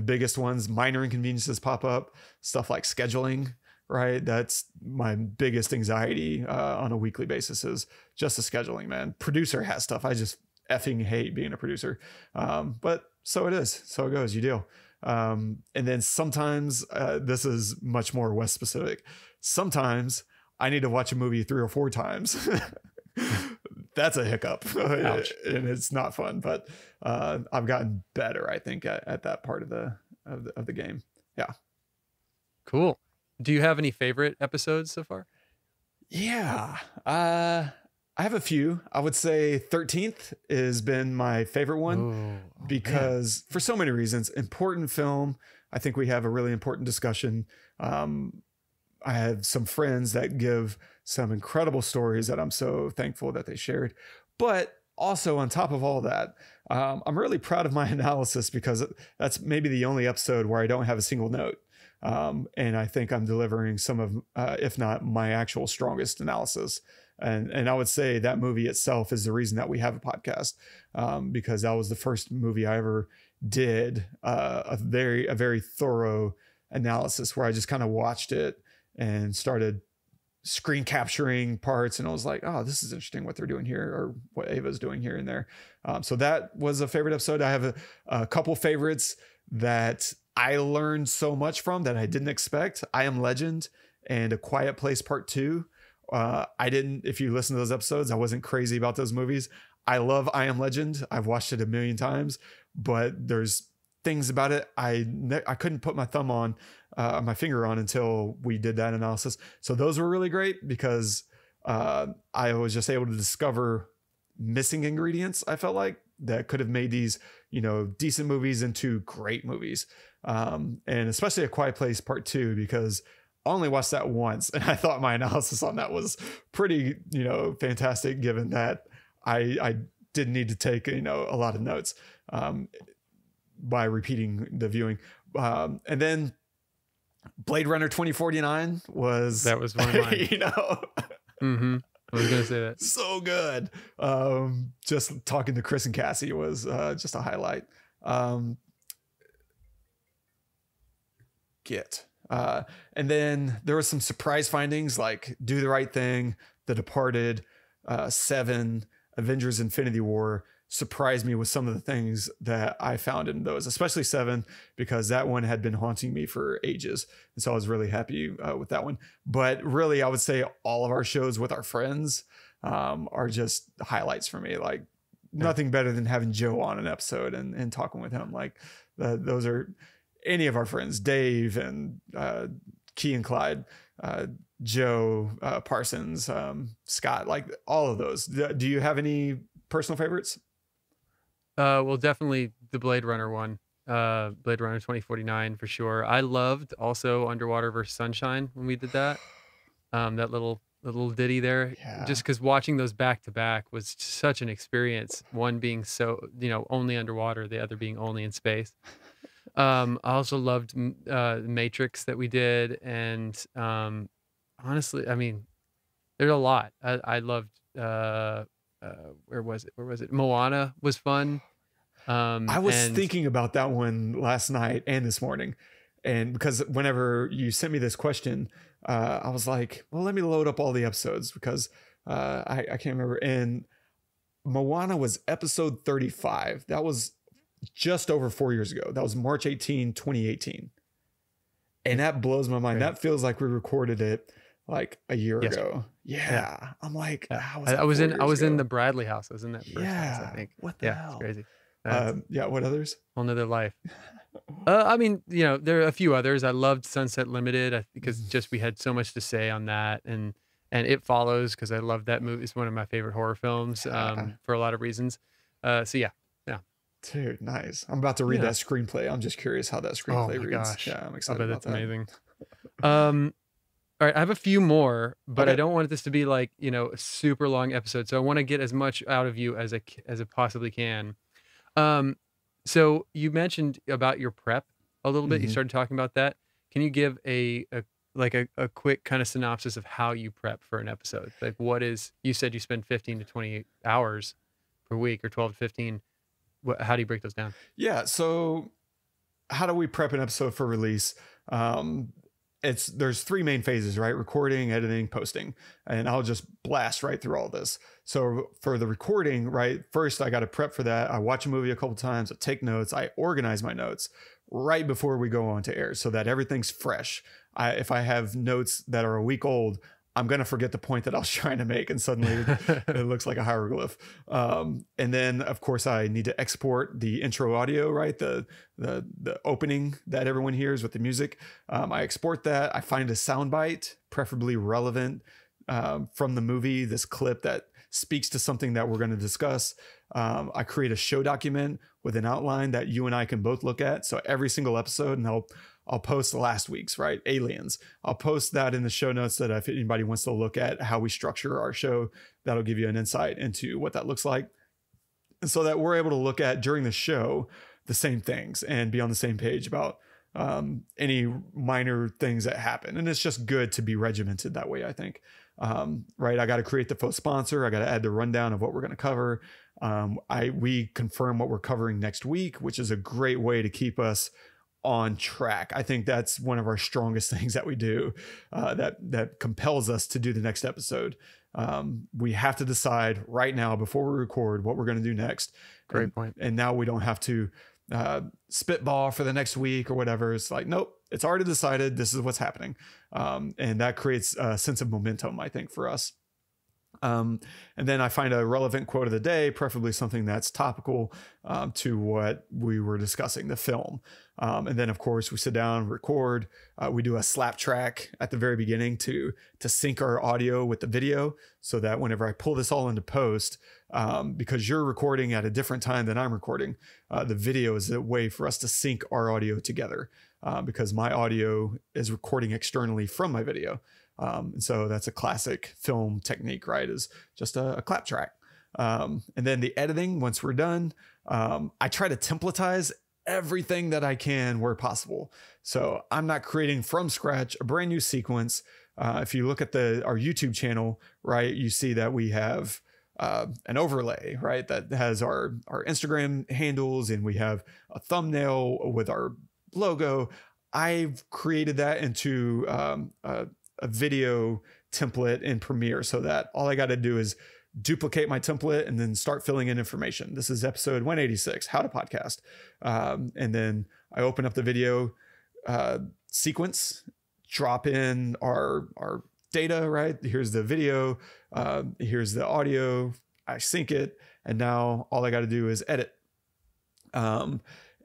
biggest ones. Minor inconveniences pop up, stuff like scheduling, right? That's my biggest anxiety on a weekly basis, is just the scheduling, man. Producer has stuff. effing hate being a producer. But so it is. So it goes. You deal. And then sometimes this is much more West specific. Sometimes I need to watch a movie 3 or 4 times. That's a hiccup. And it's not fun, but I've gotten better, I think, at that part of the game. Yeah. Cool. Do you have any favorite episodes so far? Yeah. I have a few. I would say 13th has been my favorite one because for so many reasons. Important film. I think we have a really important discussion. I have some friends that give some incredible stories that I'm so thankful that they shared. But also on top of all that, I'm really proud of my analysis because that's maybe the only episode where I don't have a single note. And I think I'm delivering some of, if not my actual strongest analysis. And I would say that movie itself is the reason that we have a podcast, because that was the first movie I ever did a very thorough analysis where I just kind of watched it and started screen capturing parts. And I was like, oh, this is interesting what they're doing here or what Ava's doing here and there. So that was a favorite episode. I have a couple favorites that I learned so much from that I didn't expect. I Am Legend and A Quiet Place Part 2. If you listen to those episodes, I wasn't crazy about those movies. I love I Am Legend. I've watched it a million times, but there's things about it I couldn't put my my finger on until we did that analysis. So those were really great because I was just able to discover missing ingredients, I felt like, that could have made these, decent movies into great movies. And especially A Quiet Place Part 2, because I only watched that once and I thought my analysis on that was pretty, fantastic, given that I didn't need to take, a lot of notes by repeating the viewing. And then Blade Runner 2049 was one of mine. Mm-hmm. I was going to say that. So good. Just talking to Chris and Cassie was just a highlight. And then there were some surprise findings like Do the Right Thing, The Departed, 7, Avengers Infinity War surprised me with some of the things that I found in those, especially 7, because that one had been haunting me for ages. And so I was really happy with that one. But really, I would say all of our shows with our friends are just highlights for me. Like nothing better than having Joe on an episode and talking with him. Like those are any of our friends, Dave and Key and Clyde, Joe Parsons, Scott, like all of those. Do you have any personal favorites? Well, definitely the Blade Runner one, Blade Runner 2049 for sure. I loved also Underwater vs. Sunshine when we did that. That little ditty there, just because watching those back to back was such an experience. One being so, only underwater, the other being only in space. I also loved Matrix that we did. And honestly, I mean, there's a lot. I loved, where was it? Moana was fun. I was thinking about that one last night and this morning. And because whenever you sent me this question, I was like, well, let me load up all the episodes because I can't remember. And Moana was episode 35. That was just over 4 years ago. That was March 18, 2018. And that blows my mind. That feels like we recorded it like a year ago. Yeah. I'm like, I was in the Bradley house. I was in that first house, I think. What the hell? It's crazy. What others? Whole nother life. I mean, there are a few others. I loved Sunset Limited because just we had so much to say on that, and It Follows because I love that movie. It's one of my favorite horror films for a lot of reasons. So yeah. Dude, nice. I'm about to read that screenplay. I'm just curious how that screenplay reads. Gosh. Yeah, I'm excited about that. Amazing. All right, I have a few more, but I don't want this to be like, a super long episode. So I want to get as much out of you as I possibly can. So you mentioned about your prep a little bit. Mm-hmm. You started talking about that. Can you give a quick kind of synopsis of how you prep for an episode? Like you said you spend 15 to 20 hours per week or 12 to 15. How do you break those down? Yeah. So how do we prep an episode for release? there's three main phases, right? Recording, editing, posting, and I'll just blast right through all this. So for the recording, right, first I got to prep for that. I watch a movie a couple times, I take notes, I organize my notes right before we go on to air so that everything's fresh. If I have notes that are a week old, I'm going to forget the point that I was trying to make, and suddenly it looks like a hieroglyph. And then, of course, I need to export the intro audio, right? The opening that everyone hears with the music. I export that. I find a soundbite, preferably relevant from the movie, this clip that speaks to something that we're going to discuss. I create a show document with an outline that you and I can both look at. So every single episode, and I'll post last week's, right? Aliens. I'll post that in the show notes, that if anybody wants to look at how we structure our show, that'll give you an insight into what that looks like. And so that we're able to look at during the show the same things and be on the same page about any minor things that happen. And it's just good to be regimented that way, I think. Right. I got to create the faux sponsor. I got to add the rundown of what we're going to cover. We confirm what we're covering next week, which is a great way to keep us on track. I think that's one of our strongest things that we do, that compels us to do the next episode. We have to decide right now before we record what we're going to do next. Great point. And now we don't have to spitball for the next week or whatever. It's like, nope, it's already decided. This is what's happening. And that creates a sense of momentum, I think, for us. And then I find a relevant quote of the day, preferably something that's topical to what we were discussing, the film. And then, of course, we sit down, record. We do a slap track at the very beginning to sync our audio with the video, so that whenever I pull this all into post, because you're recording at a different time than I'm recording, the video is a way for us to sync our audio together, because my audio is recording externally from my video. And so that's a classic film technique, right? Is just a clap track. And then the editing, once we're done, I try to templatize everything that I can where possible. So I'm not creating from scratch a brand new sequence. If you look at our YouTube channel, right, you see that we have an overlay, right, that has our Instagram handles, and we have a thumbnail with our logo. I've created that into a video template in Premiere, so that all I got to do is duplicate my template and then start filling in information. This is episode 186, how to podcast. And then I open up the video sequence, drop in our data, right? Here's the video, here's the audio, I sync it, and now all I got to do is edit.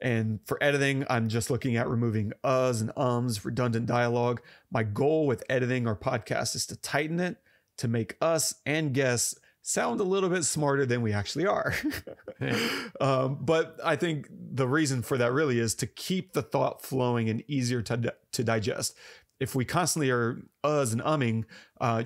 And for editing, I'm just looking at removing uhs and ums, redundant dialogue. My goal with editing our podcast is to tighten it, to make us and guests sound a little bit smarter than we actually are. But I think the reason for that really is to keep the thought flowing and easier to digest. If we constantly are uhs and umming,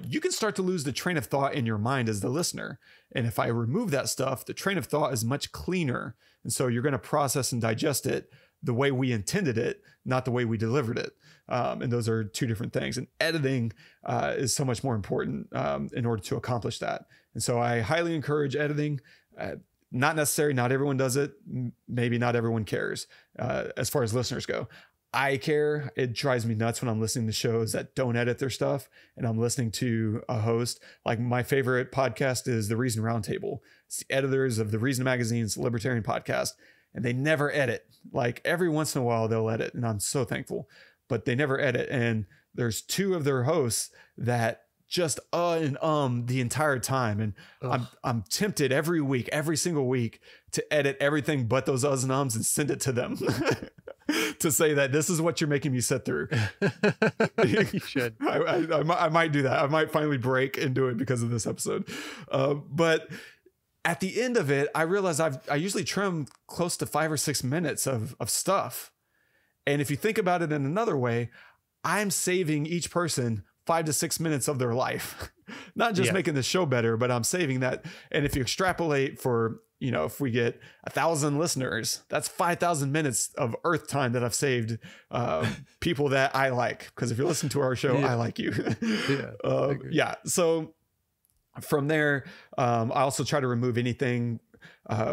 you can start to lose the train of thought in your mind as the listener. And if I remove that stuff, the train of thought is much cleaner. And so you're going to process and digest it the way we intended it, not the way we delivered it. And those are two different things. And editing is so much more important in order to accomplish that. And so I highly encourage editing. Not necessary. Not everyone does it. Maybe not everyone cares as far as listeners go. I care. It drives me nuts when I'm listening to shows that don't edit their stuff, and I'm listening to a host. Like, my favorite podcast is the Reason Roundtable. It's the editors of the Reason Magazine's Libertarian podcast, and they never edit. Like, every once in a while they'll edit, and I'm so thankful, but they never edit. And there's two of their hosts that just and the entire time. And I'm tempted every week, every single week, to edit everything but those uhs and ums and send it to them. To say that this is what you're making me sit through. You should. I might do that. I might finally break and do it because of this episode. But at the end of it, I realize I usually trim close to 5 or 6 minutes of stuff. And if you think about it in another way, I'm saving each person 5 to 6 minutes of their life. Not just making the show better, but I'm saving that. And if you extrapolate for, if we get 1,000 listeners, that's 5,000 minutes of Earth time that I've saved people that I like. Because if you listen to our show, I like you. So from there, I also try to remove anything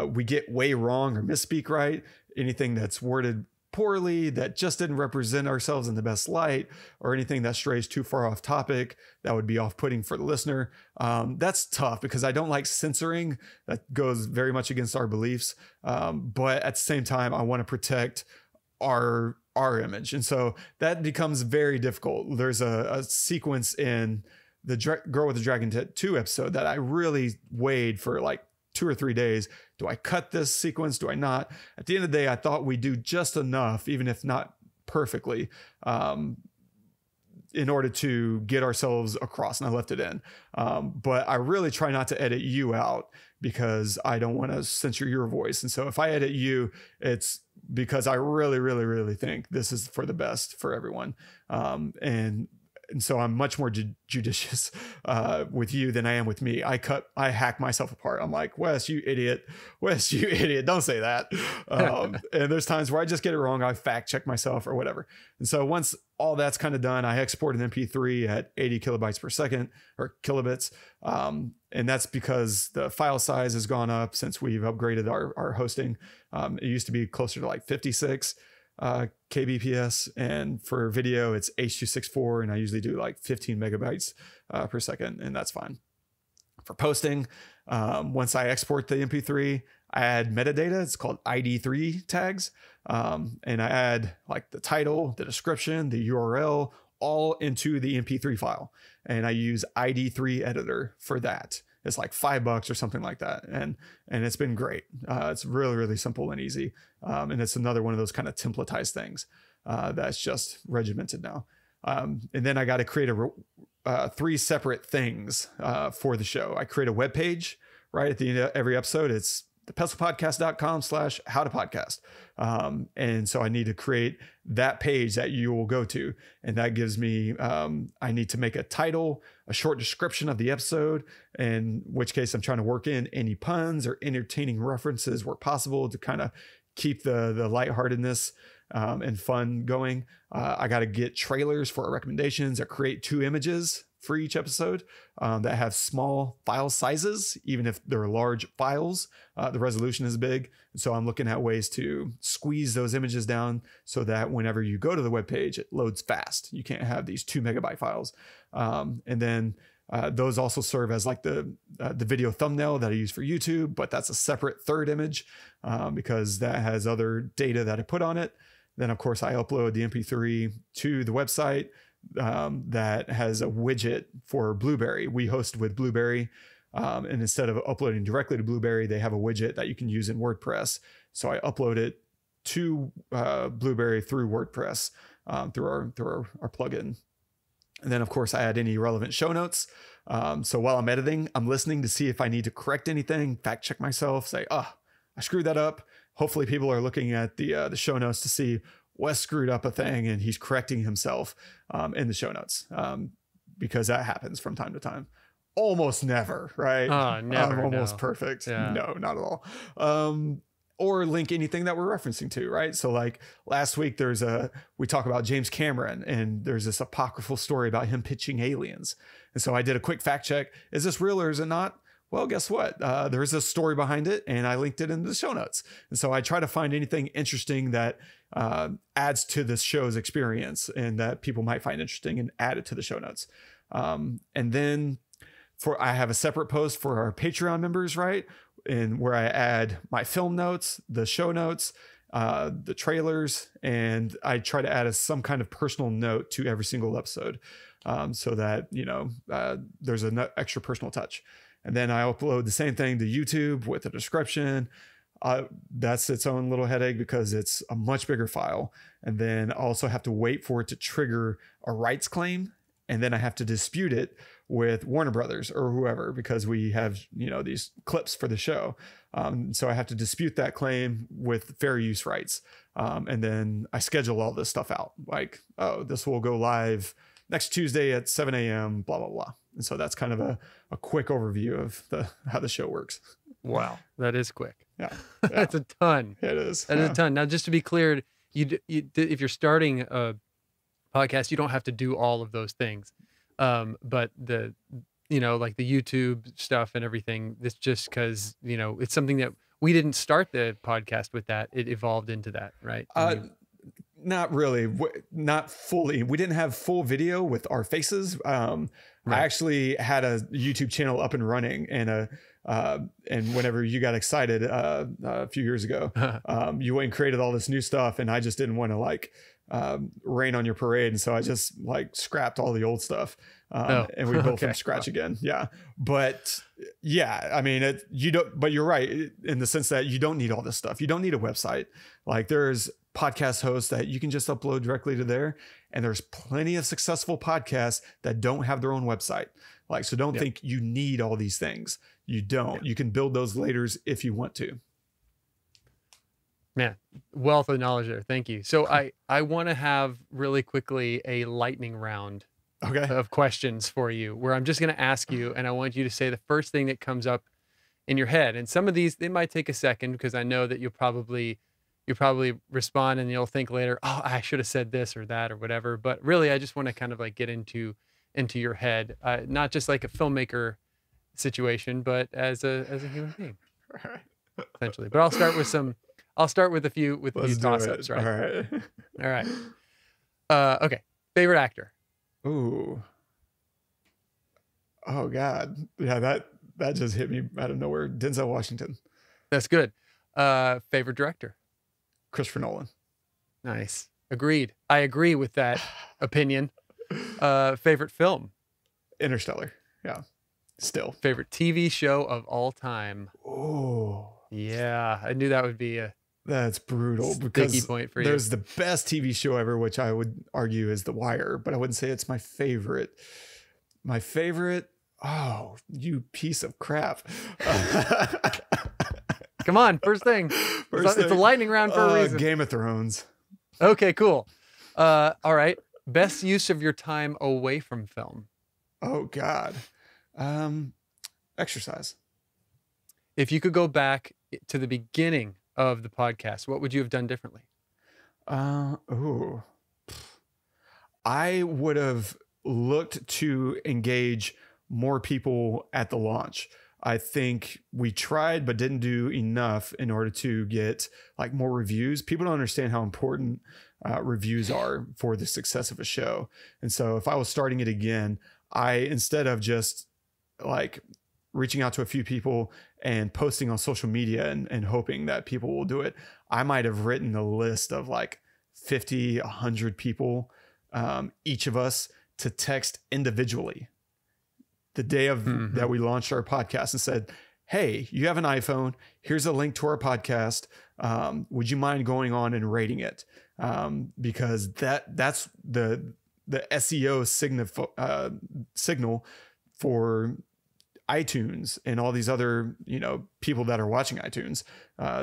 we get way wrong or misspeak right. Anything that's worded poorly, that just didn't represent ourselves in the best light, or anything that strays too far off topic that would be off-putting for the listener. That's tough because I don't like censoring. That goes very much against our beliefs. But at the same time, I want to protect our image. And so that becomes very difficult. There's a sequence in the Girl with the Dragon Tattoo episode that I really weighed for like 2 or 3 days. Do I cut this sequence? Do I not? At the end of the day, I thought we do just enough, even if not perfectly, in order to get ourselves across, and I left it in. But I really try not to edit you out because I don't want to censor your voice. And so if I edit you, it's because I really, really, really think this is for the best for everyone. And so I'm much more judicious with you than I am with me. I hack myself apart. I'm like, Wes, you idiot. Wes, you idiot. Don't say that. And there's times where I just get it wrong. I fact check myself or whatever. And so once all that's kind of done, I export an MP3 at 80 kilobytes per second or kilobits. And that's because the file size has gone up since we've upgraded our hosting. It used to be closer to like 56 kbps, and for video it's H.264, and I usually do like 15 megabytes per second, and that's fine. For posting, once I export the MP3, I add metadata. It's called ID3 tags, and I add like the title, the description, the URL, all into the MP3 file, and I use ID3 editor for that. It's like $5 or something like that. And it's been great. It's really, really simple and easy. And it's another one of those kind of templatized things that's just regimented now. And then I got to create 3 separate things for the show. I create a web page right at the end of every episode. It's thepestlepodcast.com/howtopodcast. And so I need to create that page that you will go to. And that gives me, I need to make a title, a short description of the episode, in which case I'm trying to work in any puns or entertaining references where possible to kind of keep the lightheartedness and fun going. I got to get trailers for our recommendations. I create 2 images for each episode that have small file sizes, even if they're large files. The resolution is big. So I'm looking at ways to squeeze those images down so that whenever you go to the webpage, it loads fast. You can't have these 2 megabyte files. And then those also serve as like the video thumbnail that I use for YouTube, but that's a separate third image because that has other data that I put on it. Then of course I upload the MP3 to the website that has a widget for Blueberry. We host with Blueberry. And instead of uploading directly to Blueberry, they have a widget that you can use in WordPress. So I upload it to Blueberry through WordPress through our plugin. And then of course I add any relevant show notes. So while I'm editing, I'm listening to see if I need to correct anything, fact check myself, say, I screwed that up. Hopefully people are looking at the show notes to see Wes screwed up a thing and he's correcting himself in the show notes because that happens from time to time. Almost never, right? Never. I'm almost perfect. Yeah. No, not at all. Or link anything that we're referencing to, right? So like last week, we talk about James Cameron, and there's this apocryphal story about him pitching aliens. And so I did a quick fact check. Is this real or is it not? Well, guess what? There's a story behind it, and I linked it in the show notes. And so I try to find anything interesting that adds to this show's experience and that people might find interesting and add it to the show notes. And then I have a separate post for our Patreon members, right? And where I add my film notes, the show notes, the trailers, and I try to add some kind of personal note to every single episode so that, there's an extra personal touch. And then I upload the same thing to YouTube with a description. That's its own little headache because it's a much bigger file. And then I also have to wait for it to trigger a rights claim. And then I have to dispute it with Warner Brothers or whoever, because we have, these clips for the show. So I have to dispute that claim with fair use rights. And then I schedule all this stuff out. Like, this will go live next Tuesday at 7 a.m., blah, blah, blah. And so that's kind of a quick overview of how the show works. Wow. That is quick. Yeah. That's a ton. It is. That is a ton. Now, just to be clear, if you're starting a podcast, you don't have to do all of those things. But like the YouTube stuff and everything, it's just because, it's something that we didn't start the podcast with that. It evolved into that, right? not really, not fully. We didn't have full video with our faces. I actually had a YouTube channel up and running, and whenever you got excited a few years ago, you went and created all this new stuff, and I just didn't want to like rain on your parade, and so I just like scrapped all the old stuff, and we built from scratch again. Yeah, but yeah, I mean, you don't. But you're right in the sense that you don't need all this stuff. You don't need a website. Like there's podcast hosts that you can just upload directly to there, and there's plenty of successful podcasts that don't have their own website. Like, so don't think you need all these things. You don't. You can build those later if you want to. Man, wealth of knowledge there. Thank you. So I want to have really quickly a lightning round of questions for you, where I'm just going to ask you, and I want you to say the first thing that comes up in your head. And some of these, they might take a second, because I know that you'll probably respond and you'll think later, oh, I should have said this or that or whatever. But really, I just want to kind of like get into your head, not just like a filmmaker situation, but as a human being, essentially. But I'll start with a few toss-ups, right? All right. Okay. Favorite actor? Ooh. Oh God. Yeah, that just hit me out of nowhere. Denzel Washington. That's good. Favorite director? Christopher Nolan. Nice. Agreed. I agree with that opinion. Favorite film? Interstellar. Yeah. Still. Favorite TV show of all time? Oh. Yeah. I knew that would be a That's brutal, because sticky point for you. There's the best TV show ever, which I would argue is The Wire, but I wouldn't say it's my favorite. My favorite? Oh, you piece of crap. Come on, first thing. It's a lightning round for a reason. Game of Thrones. Okay, cool. All right. Best use of your time away from film? Oh God. Exercise. If you could go back to the beginning of the podcast, what would you have done differently? I would have looked to engage more people at the launch. I think we tried but didn't do enough in order to get like more reviews. People don't understand how important reviews are for the success of a show. And so if I was starting it again, instead of just like reaching out to a few people and posting on social media and hoping that people will do it, I might have written a list of like 50, 100 people, each of us, to text individually the day of that we launched our podcast and said, hey, you have an iPhone. Here's a link to our podcast. Would you mind going on and rating it? Because that's the SEO signal for iTunes and all these other, people that are watching iTunes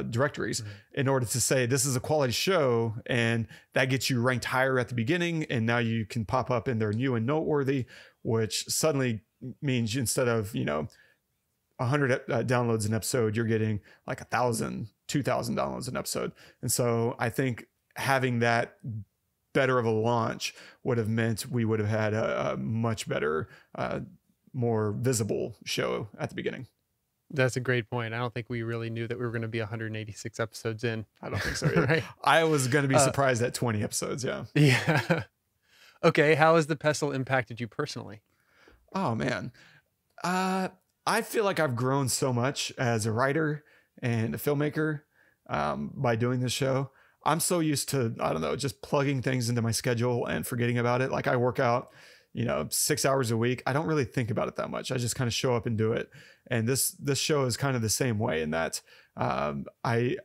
directories, in order to say this is a quality show, and that gets you ranked higher at the beginning. And now you can pop up in their new and noteworthy, which suddenly means instead of, 100 downloads an episode, you're getting like 1,000, 2,000 downloads an episode. And so I think having that better of a launch would have meant we would have had a much better, more visible show at the beginning. That's a great point. I don't think we really knew that we were going to be 186 episodes in. I don't think so either. Right? I was going to be surprised at 20 episodes. Yeah. Yeah. Okay. How has the Pestle impacted you personally? Oh man. I feel like I've grown so much as a writer and a filmmaker by doing this show. I'm so used to, I don't know, just plugging things into my schedule and forgetting about it. Like I work out, 6 hours a week. I don't really think about it that much. I just kind of show up and do it. And this show is kind of the same way in that I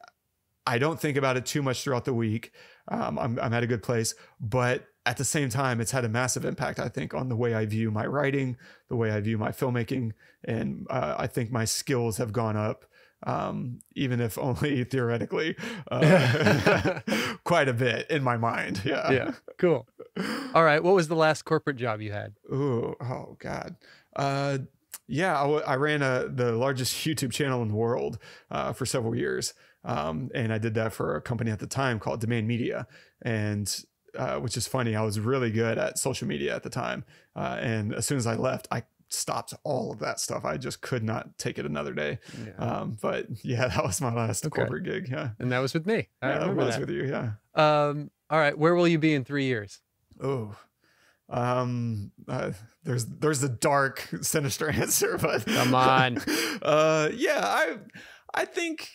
don't think about it too much throughout the week. I'm at a good place, but at the same time, it's had a massive impact, I think, on the way I view my writing, the way I view my filmmaking. And I think my skills have gone up, even if only theoretically, quite a bit in my mind. Yeah. Yeah. Cool. All right. What was the last corporate job you had? Ooh, oh God. Yeah, I ran the largest YouTube channel in the world for several years. And I did that for a company at the time called Demand Media. And which is funny, I was really good at social media at the time. And as soon as I left, I stopped all of that stuff. I just could not take it another day. Yeah. But yeah, that was my last corporate gig. Yeah. And that was with me. I That remember was that. with you. Yeah. All right. Where will you be in 3 years? Oh, there's the dark, sinister answer, but Come on. Yeah, I think,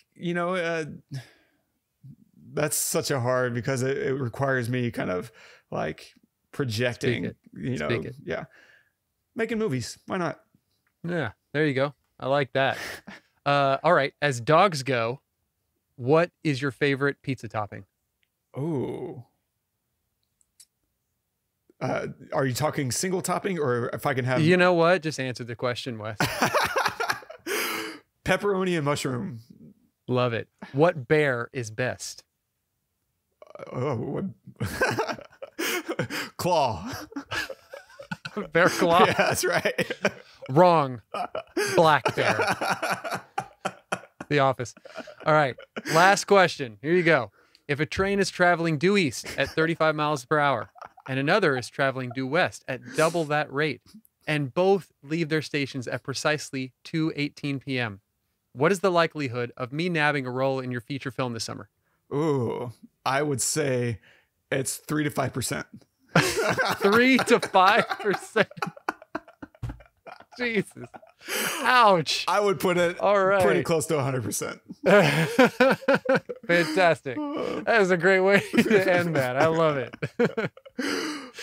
that's such a hard, because it requires me kind of like projecting, Speak it. yeah, making movies. Why not? Yeah, there you go. I like that. All right. As dogs go, what is your favorite pizza topping? Oh. Are you talking single topping, or if I can have... You know what? Just answer the question, Wes. Pepperoni and mushroom. Love it. What bear is best? Claw. Bear claw? Yeah, that's right. Wrong. Black bear. The Office. All right. Last question. Here you go. If a train is traveling due east at 35 miles per hour and another is traveling due west at double that rate, and both leave their stations at precisely 2:18 p.m., what is the likelihood of me nabbing a role in your feature film this summer? Ooh, I would say it's 3 to 5%. 3 to 5%. Jesus. Ouch. I would put it All right. pretty close to 100%. Fantastic. That is a great way to end that. I love it.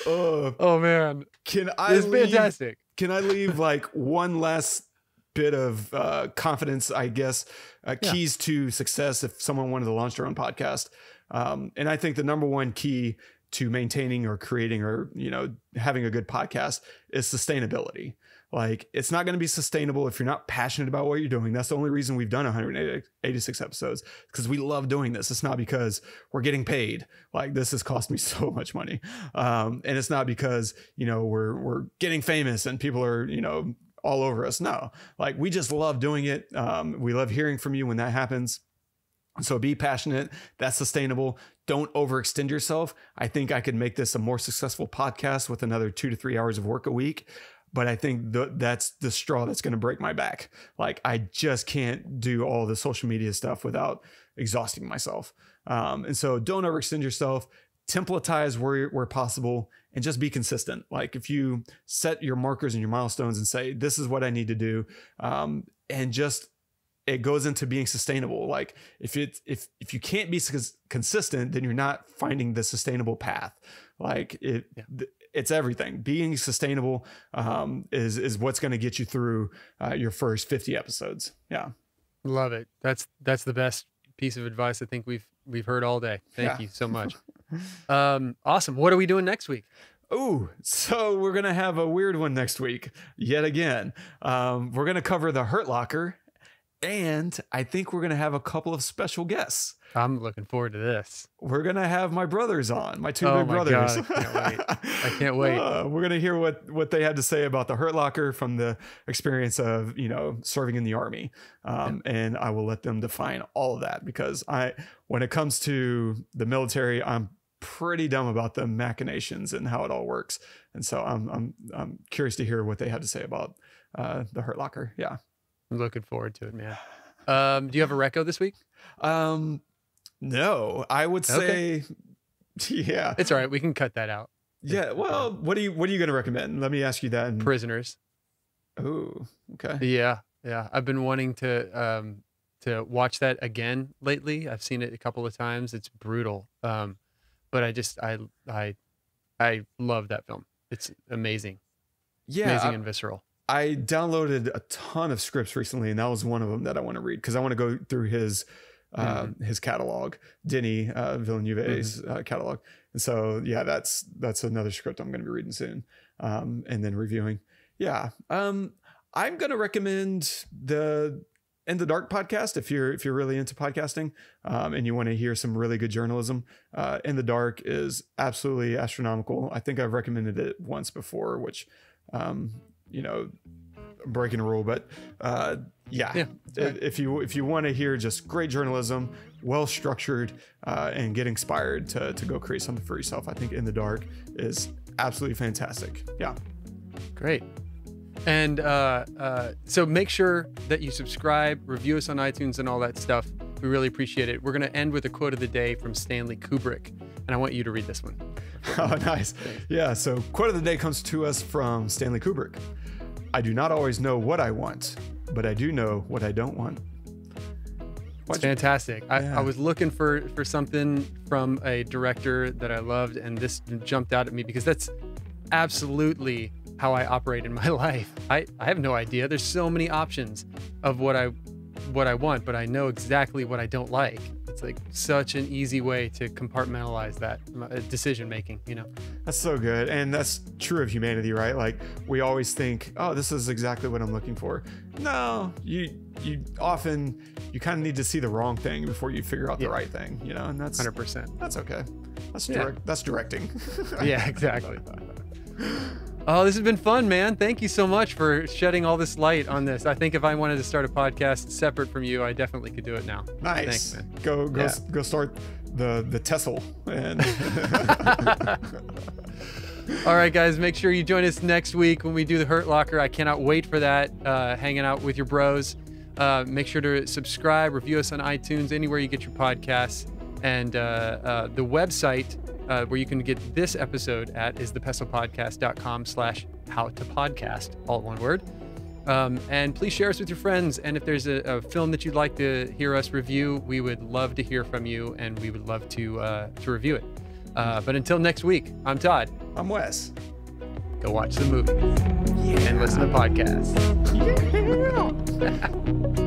Oh man. It's fantastic. Can I leave like one last bit of confidence, I guess, keys to success if someone wanted to launch their own podcast? And I think the number one key to maintaining or creating or, having a good podcast is sustainability. Like, it's not going to be sustainable if you're not passionate about what you're doing. That's the only reason we've done 186 episodes, because we love doing this. It's not because we're getting paid. Like, this has cost me so much money. And it's not because, we're getting famous and people are, all over us. No, like, we just love doing it. We love hearing from you when that happens. So be passionate. That's sustainable. Don't overextend yourself. I think I could make this a more successful podcast with another 2 to 3 hours of work a week. But I think that's the straw that's going to break my back. Like, I just can't do all the social media stuff without exhausting myself. And so don't overextend yourself. Templatize where possible, and just be consistent. Like, if you set your markers and your milestones and say, this is what I need to do, and just, it goes into being sustainable. Like, if you can't be consistent, then you're not finding the sustainable path. Like, it's everything. Being sustainable is what's going to get you through your first 50 episodes. Yeah. Love it. That's the best piece of advice I think we've heard all day. Thank you so much. Awesome. What are we doing next week? Oh, so we're going to have a weird one next week yet again. We're going to cover The Hurt Locker, and I think we're going to have a couple of special guests. I'm looking forward to this. We're going to have my brothers on, my two big brothers. God, I can't wait. We're going to hear what they had to say about The Hurt Locker from the experience of, serving in the Army. And I will let them define all of that, because when it comes to the military, I'm pretty dumb about the machinations and how it all works. And so I'm curious to hear what they had to say about The Hurt Locker. Yeah. I'm looking forward to it, man. Do you have a reco this week? No, I would say, yeah. It's all right. We can cut that out. Yeah. Well, what are you going to recommend? Let me ask you that. Prisoners. Oh, okay. Yeah. I've been wanting to watch that again lately. I've seen it a couple of times. It's brutal. But I love that film. It's amazing. Yeah. Amazing and visceral. I downloaded a ton of scripts recently, and that was one of them that I want to read, because I want to go through his catalog, Denis Villeneuve's catalog. And so, yeah, that's another script I'm going to be reading soon, and then reviewing. Yeah. I'm going to recommend the In the Dark podcast if you're really into podcasting, and you want to hear some really good journalism. In the Dark is absolutely astronomical. I think I've recommended it once before, which breaking a rule, but if you want to hear just great journalism, well structured, and get inspired to go create something for yourself, I think In the Dark is absolutely fantastic. Yeah. Great. And so make sure that you subscribe, review us on iTunes and all that stuff. We really appreciate it. We're going to end with a quote of the day from Stanley Kubrick. And I want you to read this one. Oh, nice. Yeah. So quote of the day comes to us from Stanley Kubrick. I do not always know what I want, but I do know what I don't want. It's fantastic. I was looking for something from a director that I loved, and this jumped out at me because that's absolutely how I operate in my life. I have no idea. There's so many options of what I want, but I know exactly what I don't like. It's like such an easy way to compartmentalize that decision making, you know? That's so good. And that's true of humanity, right? Like we always think, oh, this is exactly what I'm looking for. No, you often, you kind of need to see the wrong thing before you figure out the right thing, you know? And that's 100%. That's okay. That's directing. Yeah, exactly. Oh, this has been fun, man. Thank you so much for shedding all this light on this. I think if I wanted to start a podcast separate from you, I definitely could do it now. Nice. Thanks, man. Go start the Pestle. And all right, guys, make sure you join us next week when we do the Hurt Locker. I cannot wait for that. Hanging out with your bros. Make sure to subscribe, review us on iTunes, anywhere you get your podcasts. And the website where you can get this episode at is thepestlepodcast.com/howtopodcast, all one word. And please share us with your friends. And if there's a film that you'd like to hear us review, we would love to hear from you, and we would love to review it. But until next week, I'm Todd. I'm Wes. Go watch the movie and listen to podcasts. Yeah.